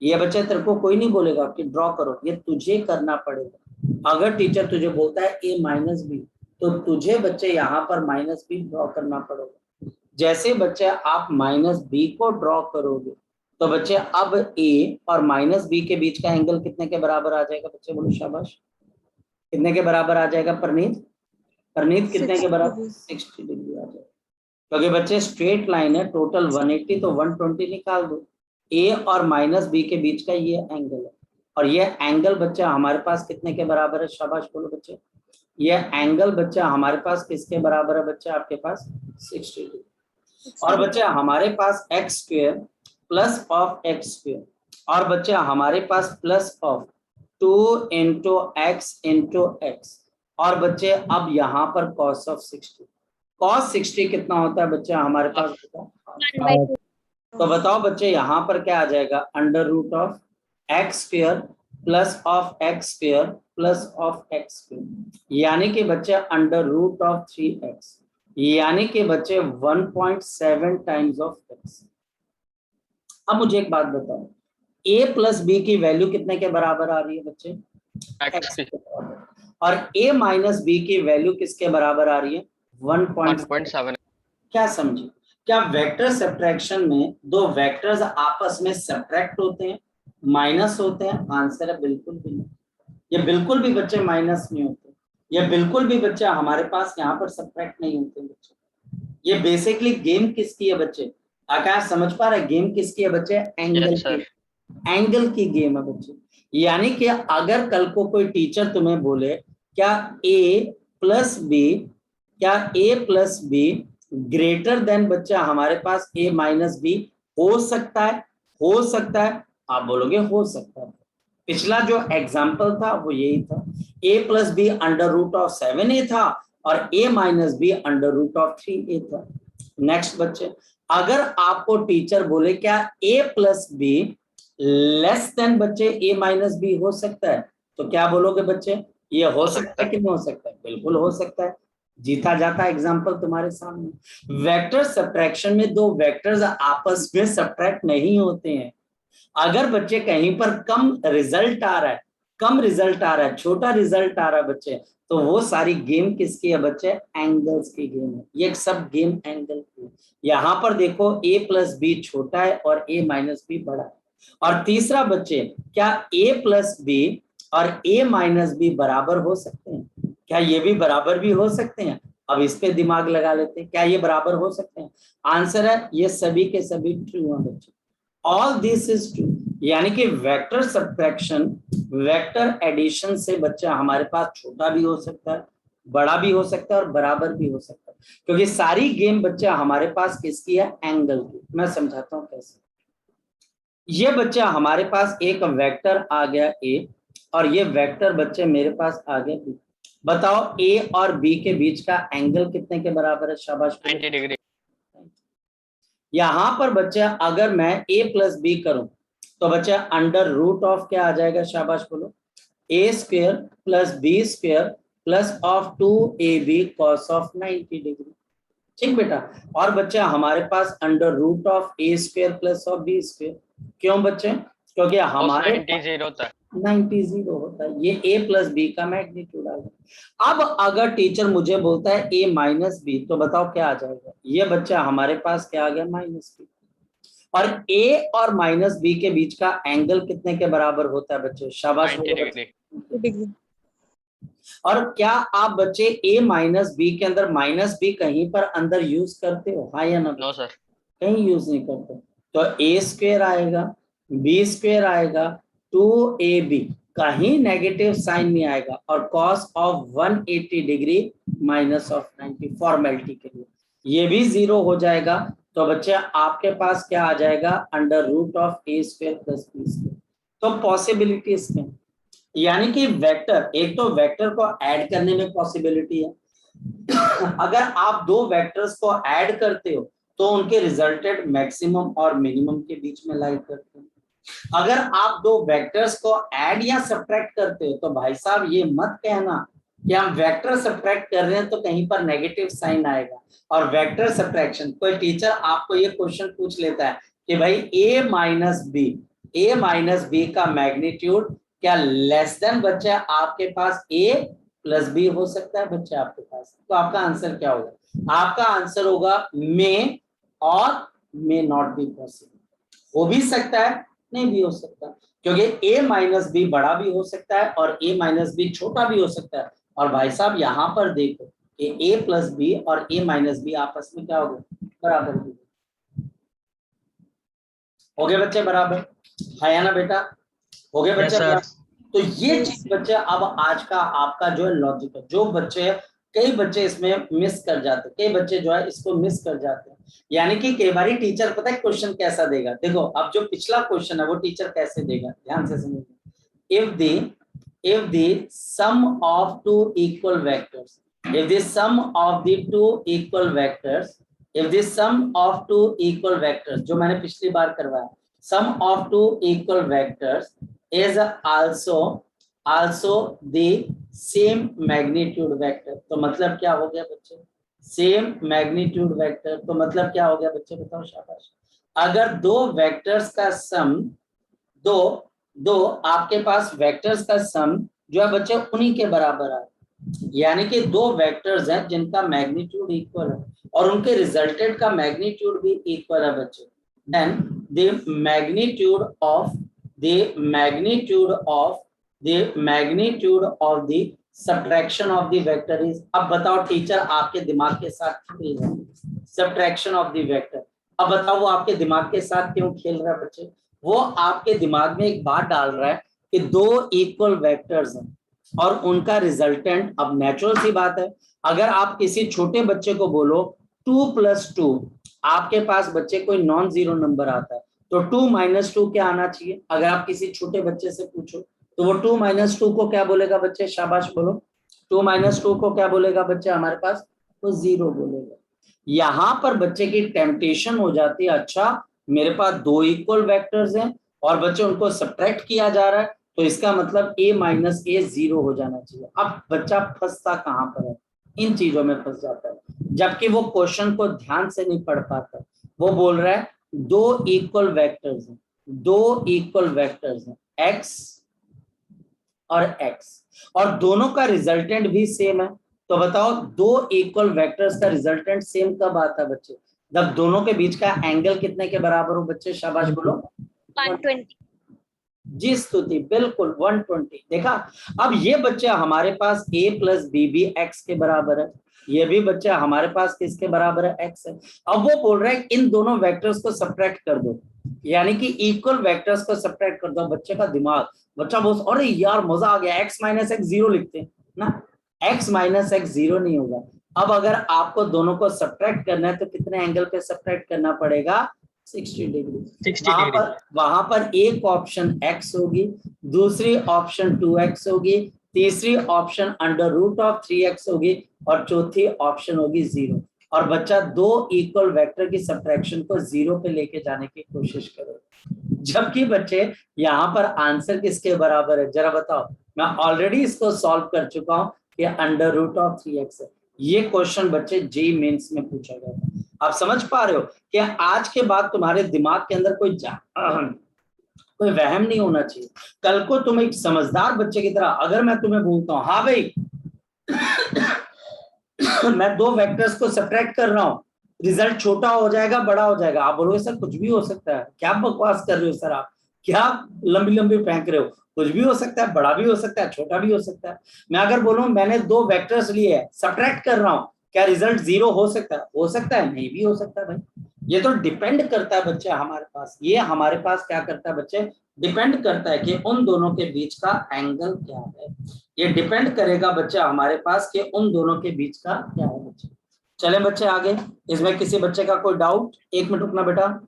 ये बच्चे तेरे को कोई नहीं बोलेगा कि ड्रॉ करो, ये तुझे करना पड़ेगा। अगर टीचर तुझे बोलता है a माइनस बी तो तुझे बच्चे यहाँ पर माइनस बी ड्रॉ करना पड़ेगा। जैसे बच्चे आप माइनस बी को ड्रॉ करोगे तो बच्चे अब a और माइनस बी के बीच का एंगल कितने के बराबर आ जाएगा बच्चे? बोलो शाबाश, कितने के बराबर आ जाएगा परनीत? परनीत कितने के 60 बराबर? 60 डिग्री आ जाएगा। क्योंकि बच्चे स्ट्रेट लाइन है, टोटल 180 तो 120 निकाल दो। ए और माइनस बी के बीच का ये एंगल है, और ये एंगल बच्चा हमारे पास कितने के बराबर है? शाबाश बोलो बच्चे, ये एंगल बच्चा हमारे पास किसके बराबर है बच्चा? आपके पास 60 डिग्री। और बच्चा हमारे पास x² प्लस ऑफ x², और बच्चा हमारे पास plus of 2 into X into X, और बच्चे अब यहाँ पर cos ऑफ 60। cos 60 कितना होता है बच्चे हमारे पास? बताओ। तो बताओ बच्चे यहाँ पर क्या आ जाएगा? Under root of x² plus of x² plus of x², यानी कि बच्चे अंडर रूट ऑफ 3x, यानी कि बच्चे 1.7 टाइम्स ऑफ x। अब मुझे एक बात बताओ, a प्लस बी की वैल्यू कितने के बराबर आ रही है बच्चे? x के बराबर। और a माइनस बी की वैल्यू किसके बराबर आ रही है? 1.7। क्या समझे? क्या वेक्टर सब्ट्रैक्शन में दो वेक्टर्स आपस में सब्ट्रैक्ट होते हैं, माइनस होते हैं? आंसर है बिल्कुल भी नहीं। ये बिल्कुल भी बच्चे माइनस नहीं होते, ये बिल्कुल भी बच्चे हमारे पास यहाँ पर सब्ट्रैक्ट नहीं होते बच्चे। ये बेसिकली गेम किसकी है बच्चे? आकाश समझ पा रहे गेम किसकी है बच्चे? एंगल की, एंगल की गेम है बच्चे। यानी कि अगर कल को कोई टीचर तुम्हें बोले क्या a प्लस बी, क्या a plus be greater than बच्चा हमारे पास a माइनस बी हो सकता है? हो सकता है, आप बोलोगे हो सकता है। पिछला जो एग्जाम्पल था वो यही था, a plus B under root of 7a था और a minus B under root of 3a था। नेक्स्ट बच्चे, अगर आपको टीचर बोले क्या a plus be less than बच्चे a माइनस बी हो सकता है, तो क्या बोलोगे बच्चे? ये हो सकता है कि नहीं हो सकता है? बिल्कुल हो सकता है। जीता जाता एग्जाम्पल तुम्हारे सामने। वेक्टर सब्ट्रैक्शन में दो वेक्टर्स आपस में सब्ट्रैक्ट नहीं होते हैं। अगर बच्चे कहीं पर कम रिजल्ट आ रहा है, कम रिजल्ट आ रहा है, छोटा रिजल्ट आ रहा है बच्चे, तो वो सारी गेम किसकी है बच्चे? एंगल्स की गेम है। ये सब गेम एंगल की। यहाँ पर देखो a प्लस बी छोटा है और a माइनस बी बड़ा है। और तीसरा बच्चे, क्या a प्लस बी और a माइनस बी बराबर हो सकते हैं? क्या ये भी बराबर भी हो सकते हैं? अब इस पे दिमाग लगा लेते हैं, क्या ये बराबर हो सकते हैं? आंसर है ये सभी के सभी ट्रू हैं बच्चे। ऑल दिस इज ट्रू, यानी कि वेक्टर सब्ट्रैक्शन, वेक्टर एडिशन से बच्चा हमारे पास छोटा भी हो सकता है, बड़ा भी हो सकता है और बराबर भी हो सकता है। क्योंकि सारी गेम बच्चे हमारे पास किसकी है, एंगल की। मैं समझाता हूं कैसे। ये बच्चा हमारे पास एक वेक्टर आ गया ए, और ये वेक्टर बच्चे मेरे पास आ गया बी। बताओ ए और बी के बीच का एंगल कितने के बराबर है, शाबाश। 90 डिग्री। यहां पर बच्चा अगर मैं ए प्लस बी करूं तो बच्चा अंडर रूट ऑफ क्या आ जाएगा, शाबाश बोलो, A square plus B square plus of 2ab cos of 90 degree. ठीक बेटा। और बच्चा हमारे पास under root of A square plus of B square. क्यों बच्चे, क्योंकि हमारे 90 0 होता है। 90 0 होता है। ये ए प्लस बी का मैग्नीट्यूड आ गया। अब अगर टीचर मुझे बोलता है ए माइनस बी, तो बताओ क्या आ जाएगा। ये बच्चा हमारे पास क्या आ गया, माइनस बी। और ए और माइनस बी के बीच का एंगल कितने के बराबर होता है बच्चे, शाबाश 90 बोलो डिग्री। डिग्री। और क्या आप बच्चे ए माइनस बी के अंदर माइनस बी कहीं पर अंदर यूज करते हो, हाँ या ना? No sir. कहीं यूज नहीं करते। तो ए स्क्वेयर आएगा, बी स्क्वेयर आएगा, 2ab, कहीं नेगेटिव साइन नहीं आएगा, और cos of 180 degree minus of 90 formality के लिए ये भी 0 हो जाएगा। तो बच्चे आपके पास क्या आ जाएगा, under root of A square plus B square. तो पॉसिबिलिटीज क्या, यानी कि वेक्टर, एक तो वेक्टर को ऐड करने में पॉसिबिलिटी है। अगर आप दो वेक्टर्स को ऐड करते हो तो उनके रिजल्टेंट मैक्सिमम और मिनिमम के बीच में लाई करते हैं। अगर आप दो वेक्टर्स को ऐड या सब्ट्रैक्ट करते हो तो भाई साहब ये मत कहना कि हम वेक्टर सब्ट्रैक्ट कर रहे हैं तो कहीं पर नेगेटिव साइन आएगा। और वेक्टर सब्ट्रैक्शन, कोई टीचर आपको ये क्वेश्चन पूछ लेता है कि भाई ए माइनस बी का मैग्नीट्यूड क्या लेस देन बच्चा आपके पास ए प्लस बी हो सकता है बच्चे आपके पास, तो आपका आंसर क्या होगा, आपका आंसर होगा मे और मे नॉट बी पॉसिबल। हो भी सकता है, नहीं भी हो सकता, क्योंकि ए माइनस बी बड़ा भी हो सकता है और ए माइनस बी छोटा भी हो सकता है। और भाई साहब यहाँ पर देखो कि ए प्लस बी और ए माइनस बी आपस में क्या हो गए, बराबर भी हो गए बच्चे, बराबर है या ना बेटा, हो गए बच्चे बराबर। तो ये चीज बच्चे अब आज का आपका जो है लॉजिक है, जो बच्चे, कई बच्चे इसमें मिस कर जाते हैं, कई बच्चे जो है इसको मिस कर जाते हैं। यानी कि कई बार टीचर पता है क्वेश्चन कैसा देगा, देखो अब जो पिछला क्वेश्चन है वो टीचर कैसे देगा, ध्यान से समझिए। if the sum of two equal vectors, if the sum of the two equal vectors, if the sum of two equal vectors, जो मैंने पिछली बार करवाया, sum of two equal vectors is also the same magnitude vector, तो मतलब क्या हो गया बच्चे, सेम मैग्नीट्यूड वेक्टर, तो मतलब क्या हो गया बच्चे, बताओ शाबाश। अगर दो वेक्टर्स का सम, दो आपके पास वेक्टर्स का सम जो है बच्चे उन्हीं के बराबर है, यानी कि दो वेक्टर्स हैं जिनका मैग्नीट्यूड इक्वल है और उनके रिजल्टेंट का मैग्नीट्यूड भी इक्वल है बच्चे, then the magnitude of the subtraction of the vector is, अब बताओ टीचर आपके दिमाग के साथ खेल रहा है सब्ट्रैक्शन ऑफ द वेक्टर। अब बताओ वो आपके दिमाग के साथ क्यों खेल रहा है बच्चे, वो आपके दिमाग में एक बात डाल रहा है कि दो इक्वल वेक्टर्स हैं और उनका रिजल्टेंट, अब नेचुरल सी बात है, अगर आप किसी छोटे बच्चे को बोलो 2 + 2, आपके पास बच्चे कोई नॉन जीरो नंबर आता है तो 2 - 2 क्या आना चाहिए, अगर आप किसी छोटे बच्चे से पूछो तो वो 2 - 2 को क्या बोलेगा बच्चे, शाबाश बोलो, 2 - 2 को क्या बोलेगा बच्चे हमारे पास, तो 0 बोलेगा। यहां पर बच्चे की टेम्पटेशन हो जाती है, अच्छा मेरे पास दो इक्वल वेक्टर्स हैं और बच्चे उनको सब्ट्रैक्ट किया जा रहा है तो इसका मतलब a - a 0 हो जाना चाहिए। अब बच्चा फंसता कहां पर है, इन चीजों में फंस जाता है, जबकि वो क्वेश्चन को ध्यान से नहीं पढ़ पाता। वो बोल रहा है दो इक्वल वेक्टर्स हैं x और x, और दोनों का रिजल्टेंट भी सेम है, तो बताओ दो इक्वल वेक्टर्स का रिजल्टेंट सेम कब आता है बच्चे, जब दोनों के बीच का एंगल कितने के बराबर हो बच्चे, शाबाश बोलो, 120। जी स्तुति, बिल्कुल 120। देखा, अब ये बच्चा हमारे पास a + b भी x के बराबर है, ये भी बच्चा हमारे पास किसके बराबर है, x है। अब वो बोल रहा है इन दोनों वेक्टर्स को सब्ट्रैक्ट कर दो, यानी कि इक्वल वेक्टर्स को सब्ट्रैक्ट कर दो। बच्चे का दिमाग, बच्चा बोल अरे यार मजा आ गया, x - x 0 लिखते हैं ना, x - x 0 नहीं होगा, अब अगर आपको दोनों को सब्ट्रैक्ट करना है तो कितने एंगल पे सब्ट्रैक्ट करना पड़ेगा? 60 डिग्री। 60 डिग्री। वहां पर एक ऑप्शन x होगी, दूसरी ऑप्शन 2x होगी, तीसरी option under root of 3x होगी और चौथी ऑप्शन होगी 0। और बच्चा दो इक्वल वेक्टर की सब्ट्रैक्शन को 0 पे लेके जाने की कोशिश करो। जबकि बच्चे यहाँ पर आंसर किसके बराबर है जरा बताओ? मैं ऑलरेडी इसको सॉल्व कर चुका हूँ कि अंडर रूट ऑफ 3x है। ये क्वेश्चन बच्चे जेईई मेंस में पूछा गया था। आप समझ पा रहे हो कि आज के बाद तुम्हारे दिमाग के अंदर कोई वहम नहीं होना चाहिए। कल को तुम एक समझदार बच्चे की तरह, अगर मैं तुम्हें बोलता हूं हाँ भाई मैं दो वेक्टर्स को सब्ट्रैक्ट कर रहा हूं, रिजल्ट छोटा हो जाएगा बड़ा हो जाएगा, आप बोलोगे सर कुछ भी हो सकता है, क्या बकवास कर रहे हो सर, आप क्या लंबी लंबी फेंक रहे हो, कुछ भी हो सकता है, बड़ा भी हो सकता है, छोटा भी हो सकता है। मैं अगर बोलूं मैंने दो वेक्टर्स लिए है, सब्ट्रैक्ट कर रहा हूं, क्या रिजल्ट 0 हो सकता है? हो सकता है, नहीं भी हो सकता है भाई। ये तो डिपेंड करता है बच्चे हमारे पास, ये हमारे पास क्या करता है बच्चे, डिपेंड करता है कि उन दोनों के बीच का एंगल क्या है। ये डिपेंड करेगा बच्चे हमारे पास कि उन दोनों के बीच का क्या है बच्चे। चले बच्चे आगे, इसमें किसी बच्चे का कोई डाउट? 1 मिनट रुकना बेटा।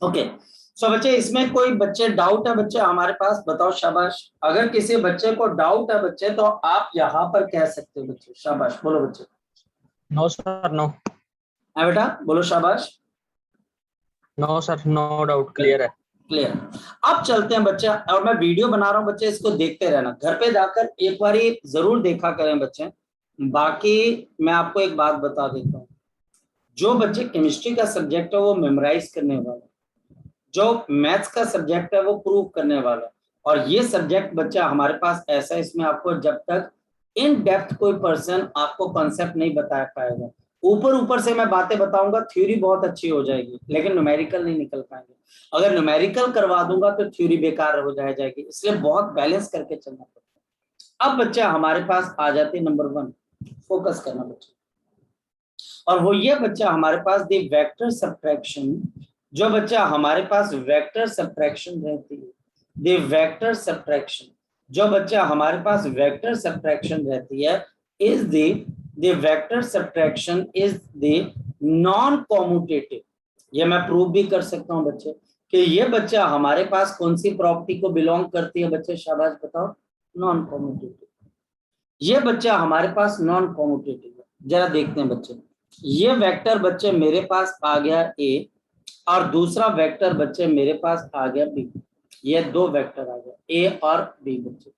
ओके सो बच्चे इसमें कोई बच्चे डाउट है बच्चे हमारे पास? बताओ शाबाश। अगर किसी बच्चे को डाउट है बच्चे तो आप यहाँ पर कह सकते हो बच्चे। शाबाश, बोलो बच्चे। No sir no. है बेटा, बोलो शाबाश। No sir, no doubt, clear है। क्लियर। अब चलते हैं बच्चे, और मैं वीडियो बना रहा हूँ बच्चे, इसको देखते रहना, घर पे जाकर एक बार जरूर देखा करें बच्चे। बाकी मैं आपको एक बात बता देता हूँ, जो बच्चे केमिस्ट्री का सब्जेक्ट है वो मेमोराइज करने वाला, जो मैथ्स का सब्जेक्ट है वो प्रूव करने वाला, और ये सब्जेक्ट बच्चा हमारे पास ऐसा है, इसमें आपको जब तक इन डेप्थ कोई पर्सन आपको कॉन्सेप्ट नहीं बता पाएगा। ऊपर ऊपर से मैं बातें बताऊंगा, थ्योरी बहुत अच्छी हो जाएगी लेकिन न्यूमेरिकल नहीं निकल पाएंगे। अगर न्यूमेरिकल करवा दूंगा तो थ्योरी बेकार हो जाएगी, इसलिए बहुत बैलेंस करके चलना पड़ता है। अब बच्चा हमारे पास आ जाते हैं नंबर 1, फोकस करना बच्चा, और वो ये बच्चा हमारे पास दी वेक्टर सब्ट्रैक्शन। जो बच्चा हमारे पास वेक्टर सब्ट्रैक्शन रहती है, दी वेक्टर सब्ट्रैक्शन, जो बच्चा हमारे पास वेक्टर सब्ट्रैक्शन रहती है, is the vector subtraction is the non commutative. ये मैं प्रूव भी कर सकता हूं बच्चे कि ये बच्चा हमारे पास कौन सी प्रॉपर्टी को बिलोंग करती है बच्चे? शाबाश बताओ। Non commutative. ये बच्चा हमारे पास नॉन कॉम्यूटेटिव है। जरा देखते हैं बच्चे, ये वेक्टर बच्चे मेरे पास आ गया ए, और दूसरा वेक्टर बच्चे मेरे पास आ गया बी। ये दो वेक्टर आ गया ए और बी बच्चे।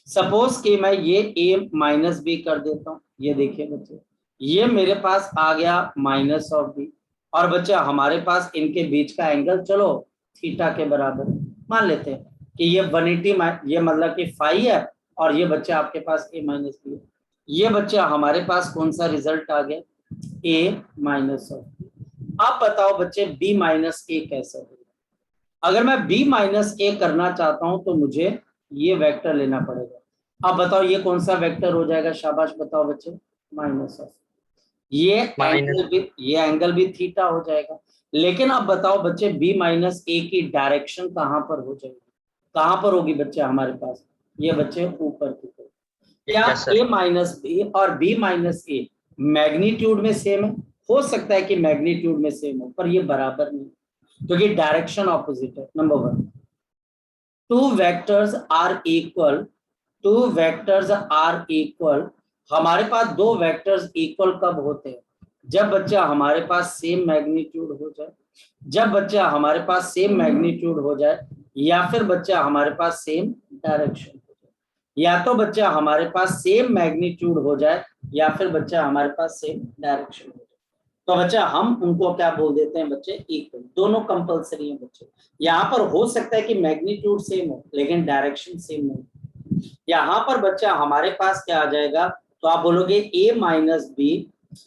सपोज कि मैं ये ए माइनस बी कर देता हूँ, ये देखिए बच्चे, ये मेरे पास आ गया माइनस ऑफ बी, और बच्चे हमारे पास इनके बीच का एंगल चलो थीटा के बराबर मान लेते हैं कि ये 180, ये मतलब कि फाई है, और ये बच्चे आपके पास ए माइनस बी है। ये बच्चे हमारे पास कौन सा रिजल्ट आ गया? ए माइनस ऑफ बी। अब बताओ बच्चे b माइनस ए कैसे होगा? अगर मैं b माइनस ए करना चाहता हूं तो मुझे ये वेक्टर लेना पड़ेगा। अब बताओ ये कौन सा वेक्टर हो जाएगा? शाबाश बताओ बच्चे। माइनस ऑफ ये एंगल भी थीटा हो जाएगा। लेकिन अब बताओ बच्चे b माइनस ए की डायरेक्शन कहां पर हो जाएगी? कहां पर होगी बच्चे हमारे पास? ये बच्चे ऊपर की तरफ। क्या a माइनस बी और b माइनस ए मैग्नीट्यूड में सेम है? हो सकता है कि मैग्नीट्यूड में सेम हो, पर ये बराबर नहीं, क्योंकि डायरेक्शन ऑपोजिट है। Number 1, two vectors are equal, two vectors are equal. हमारे पास दो वेक्टर्स इक्वल कब होते हैं? जब बच्चा हमारे पास सेम मैग्नीट्यूड हो जाए, जब बच्चा हमारे पास सेम मैग्नीट्यूड हो जाए, या फिर बच्चा हमारे पास सेम डायरेक्शन हो जाए। या तो बच्चा हमारे पास सेम मैग्नीट्यूड हो जाए या फिर बच्चा हमारे पास सेम डायरेक्शन हो जाए, तो बच्चा हम उनको क्या बोल देते हैं बच्चे? इक्वल। दोनों कंपलसरी है बच्चे। यहाँ पर हो सकता है कि मैग्नीट्यूड सेम हो लेकिन डायरेक्शन सेम नहीं। यहाँ पर बच्चा हमारे पास क्या आ जाएगा? तो आप बोलोगे A minus B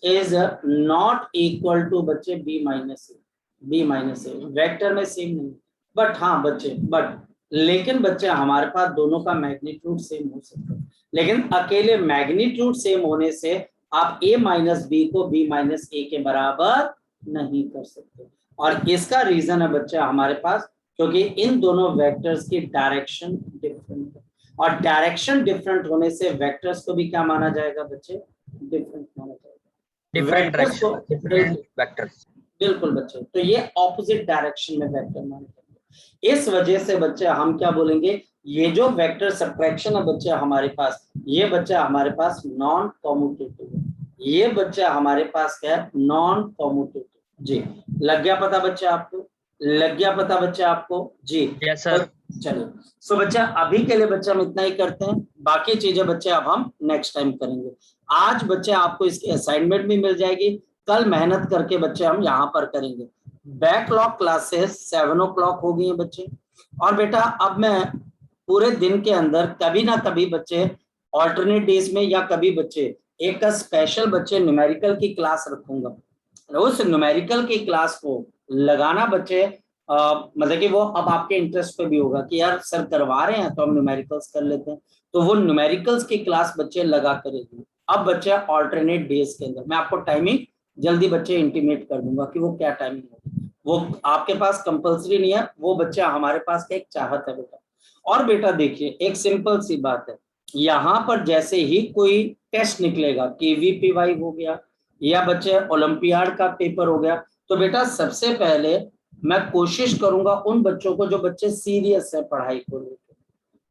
is not equal to बच्चे B minus A. B minus A vector में सेम नहीं, बट हाँ बच्चे, बट लेकिन बच्चे हमारे पास दोनों का मैग्नीट्यूड सेम हो सकता है, लेकिन अकेले मैग्नीट्यूड सेम होने से आप a माइनस बी को b माइनस ए के बराबर नहीं कर सकते। और इसका रीजन है बच्चे हमारे पास, क्योंकि इन दोनों वेक्टर्स की डायरेक्शन डिफरेंट है, और डायरेक्शन डिफरेंट होने से वेक्टर्स को भी क्या माना जाएगा बच्चे, डिफरेंट माना जाएगा। डिफरेंट वेक्टर्स को डायरेक्शन, डिफरेंट वेक्टर्स। बिल्कुल बच्चे, तो ये ऑपोजिट डायरेक्शन में वेक्टर माने जाएंगे। इस वजह से बच्चे हम क्या बोलेंगे, ये जो वेक्टर सब्ट्रैक्शन है बच्चे हमारे पास, ये बच्चा हमारे पास नॉन कॉम्यूटेटिव है। ये बच्चा हमारे पास क्या है, नॉन कॉम्यूटेटिव। जी लग गया पता बच्चे आपको, लग गया पता बच्चे आपको जी? Yes sir. चलिए सो बच्चा अभी के लिए बच्चे हम इतना ही करते हैं, बाकी चीजें बच्चे अब हम नेक्स्ट टाइम करेंगे। आज बच्चे आपको इसकी असाइनमेंट भी मिल जाएगी, कल मेहनत करके बच्चे हम यहाँ पर करेंगे। बैकलॉग क्लासेस 7 o'clock हो गई हैं बच्चे, और बेटा अब मैं पूरे दिन के अंदर कभी ना कभी बच्चे ऑल्टरनेट डेज में या कभी बच्चे एक स्पेशल बच्चे न्यूमेरिकल की क्लास रखूंगा। उस न्यूमेरिकल की क्लास को लगाना बच्चे मतलब कि वो अब आपके इंटरेस्ट पे भी होगा कि यार सर करवा रहे हैं तो हम न्यूमेरिकल्स कर लेते हैं, तो वो न्यूमेरिकल्स की क्लास बच्चे लगा करेंगे। अब बच्चे ऑल्टरनेट डेज के अंदर मैं आपको टाइमिंग जल्दी बच्चे इंटीमेट कर दूंगा कि वो क्या टाइमिंग होगी, वो आपके पास कंपलसरी नहीं है, वो बच्चा हमारे पास का एक चाहत है बेटा। और बेटा देखिए एक सिंपल सी बात है, यहाँ पर जैसे ही कोई टेस्ट निकलेगा, KVPY हो गया या बच्चे ओलंपियाड का पेपर हो गया, तो बेटा सबसे पहले मैं कोशिश करूंगा उन बच्चों को जो बच्चे सीरियस है पढ़ाई को लेकर,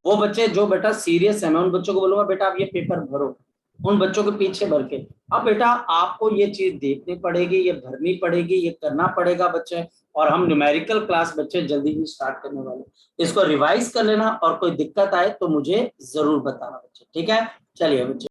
वो बच्चे जो बेटा सीरियस है, मैं उन बच्चों को बोलूंगा बेटा आप ये पेपर भरो, उन बच्चों के पीछे भर के। अब बेटा आपको ये चीज देखनी पड़ेगी, ये भरनी पड़ेगी, ये करना पड़ेगा बच्चे, और हम न्यूमेरिकल क्लास बच्चे जल्दी ही स्टार्ट करने वाले। इसको रिवाइज कर लेना, और कोई दिक्कत आए तो मुझे जरूर बताना बच्चे, ठीक है? चलिए बच्चे।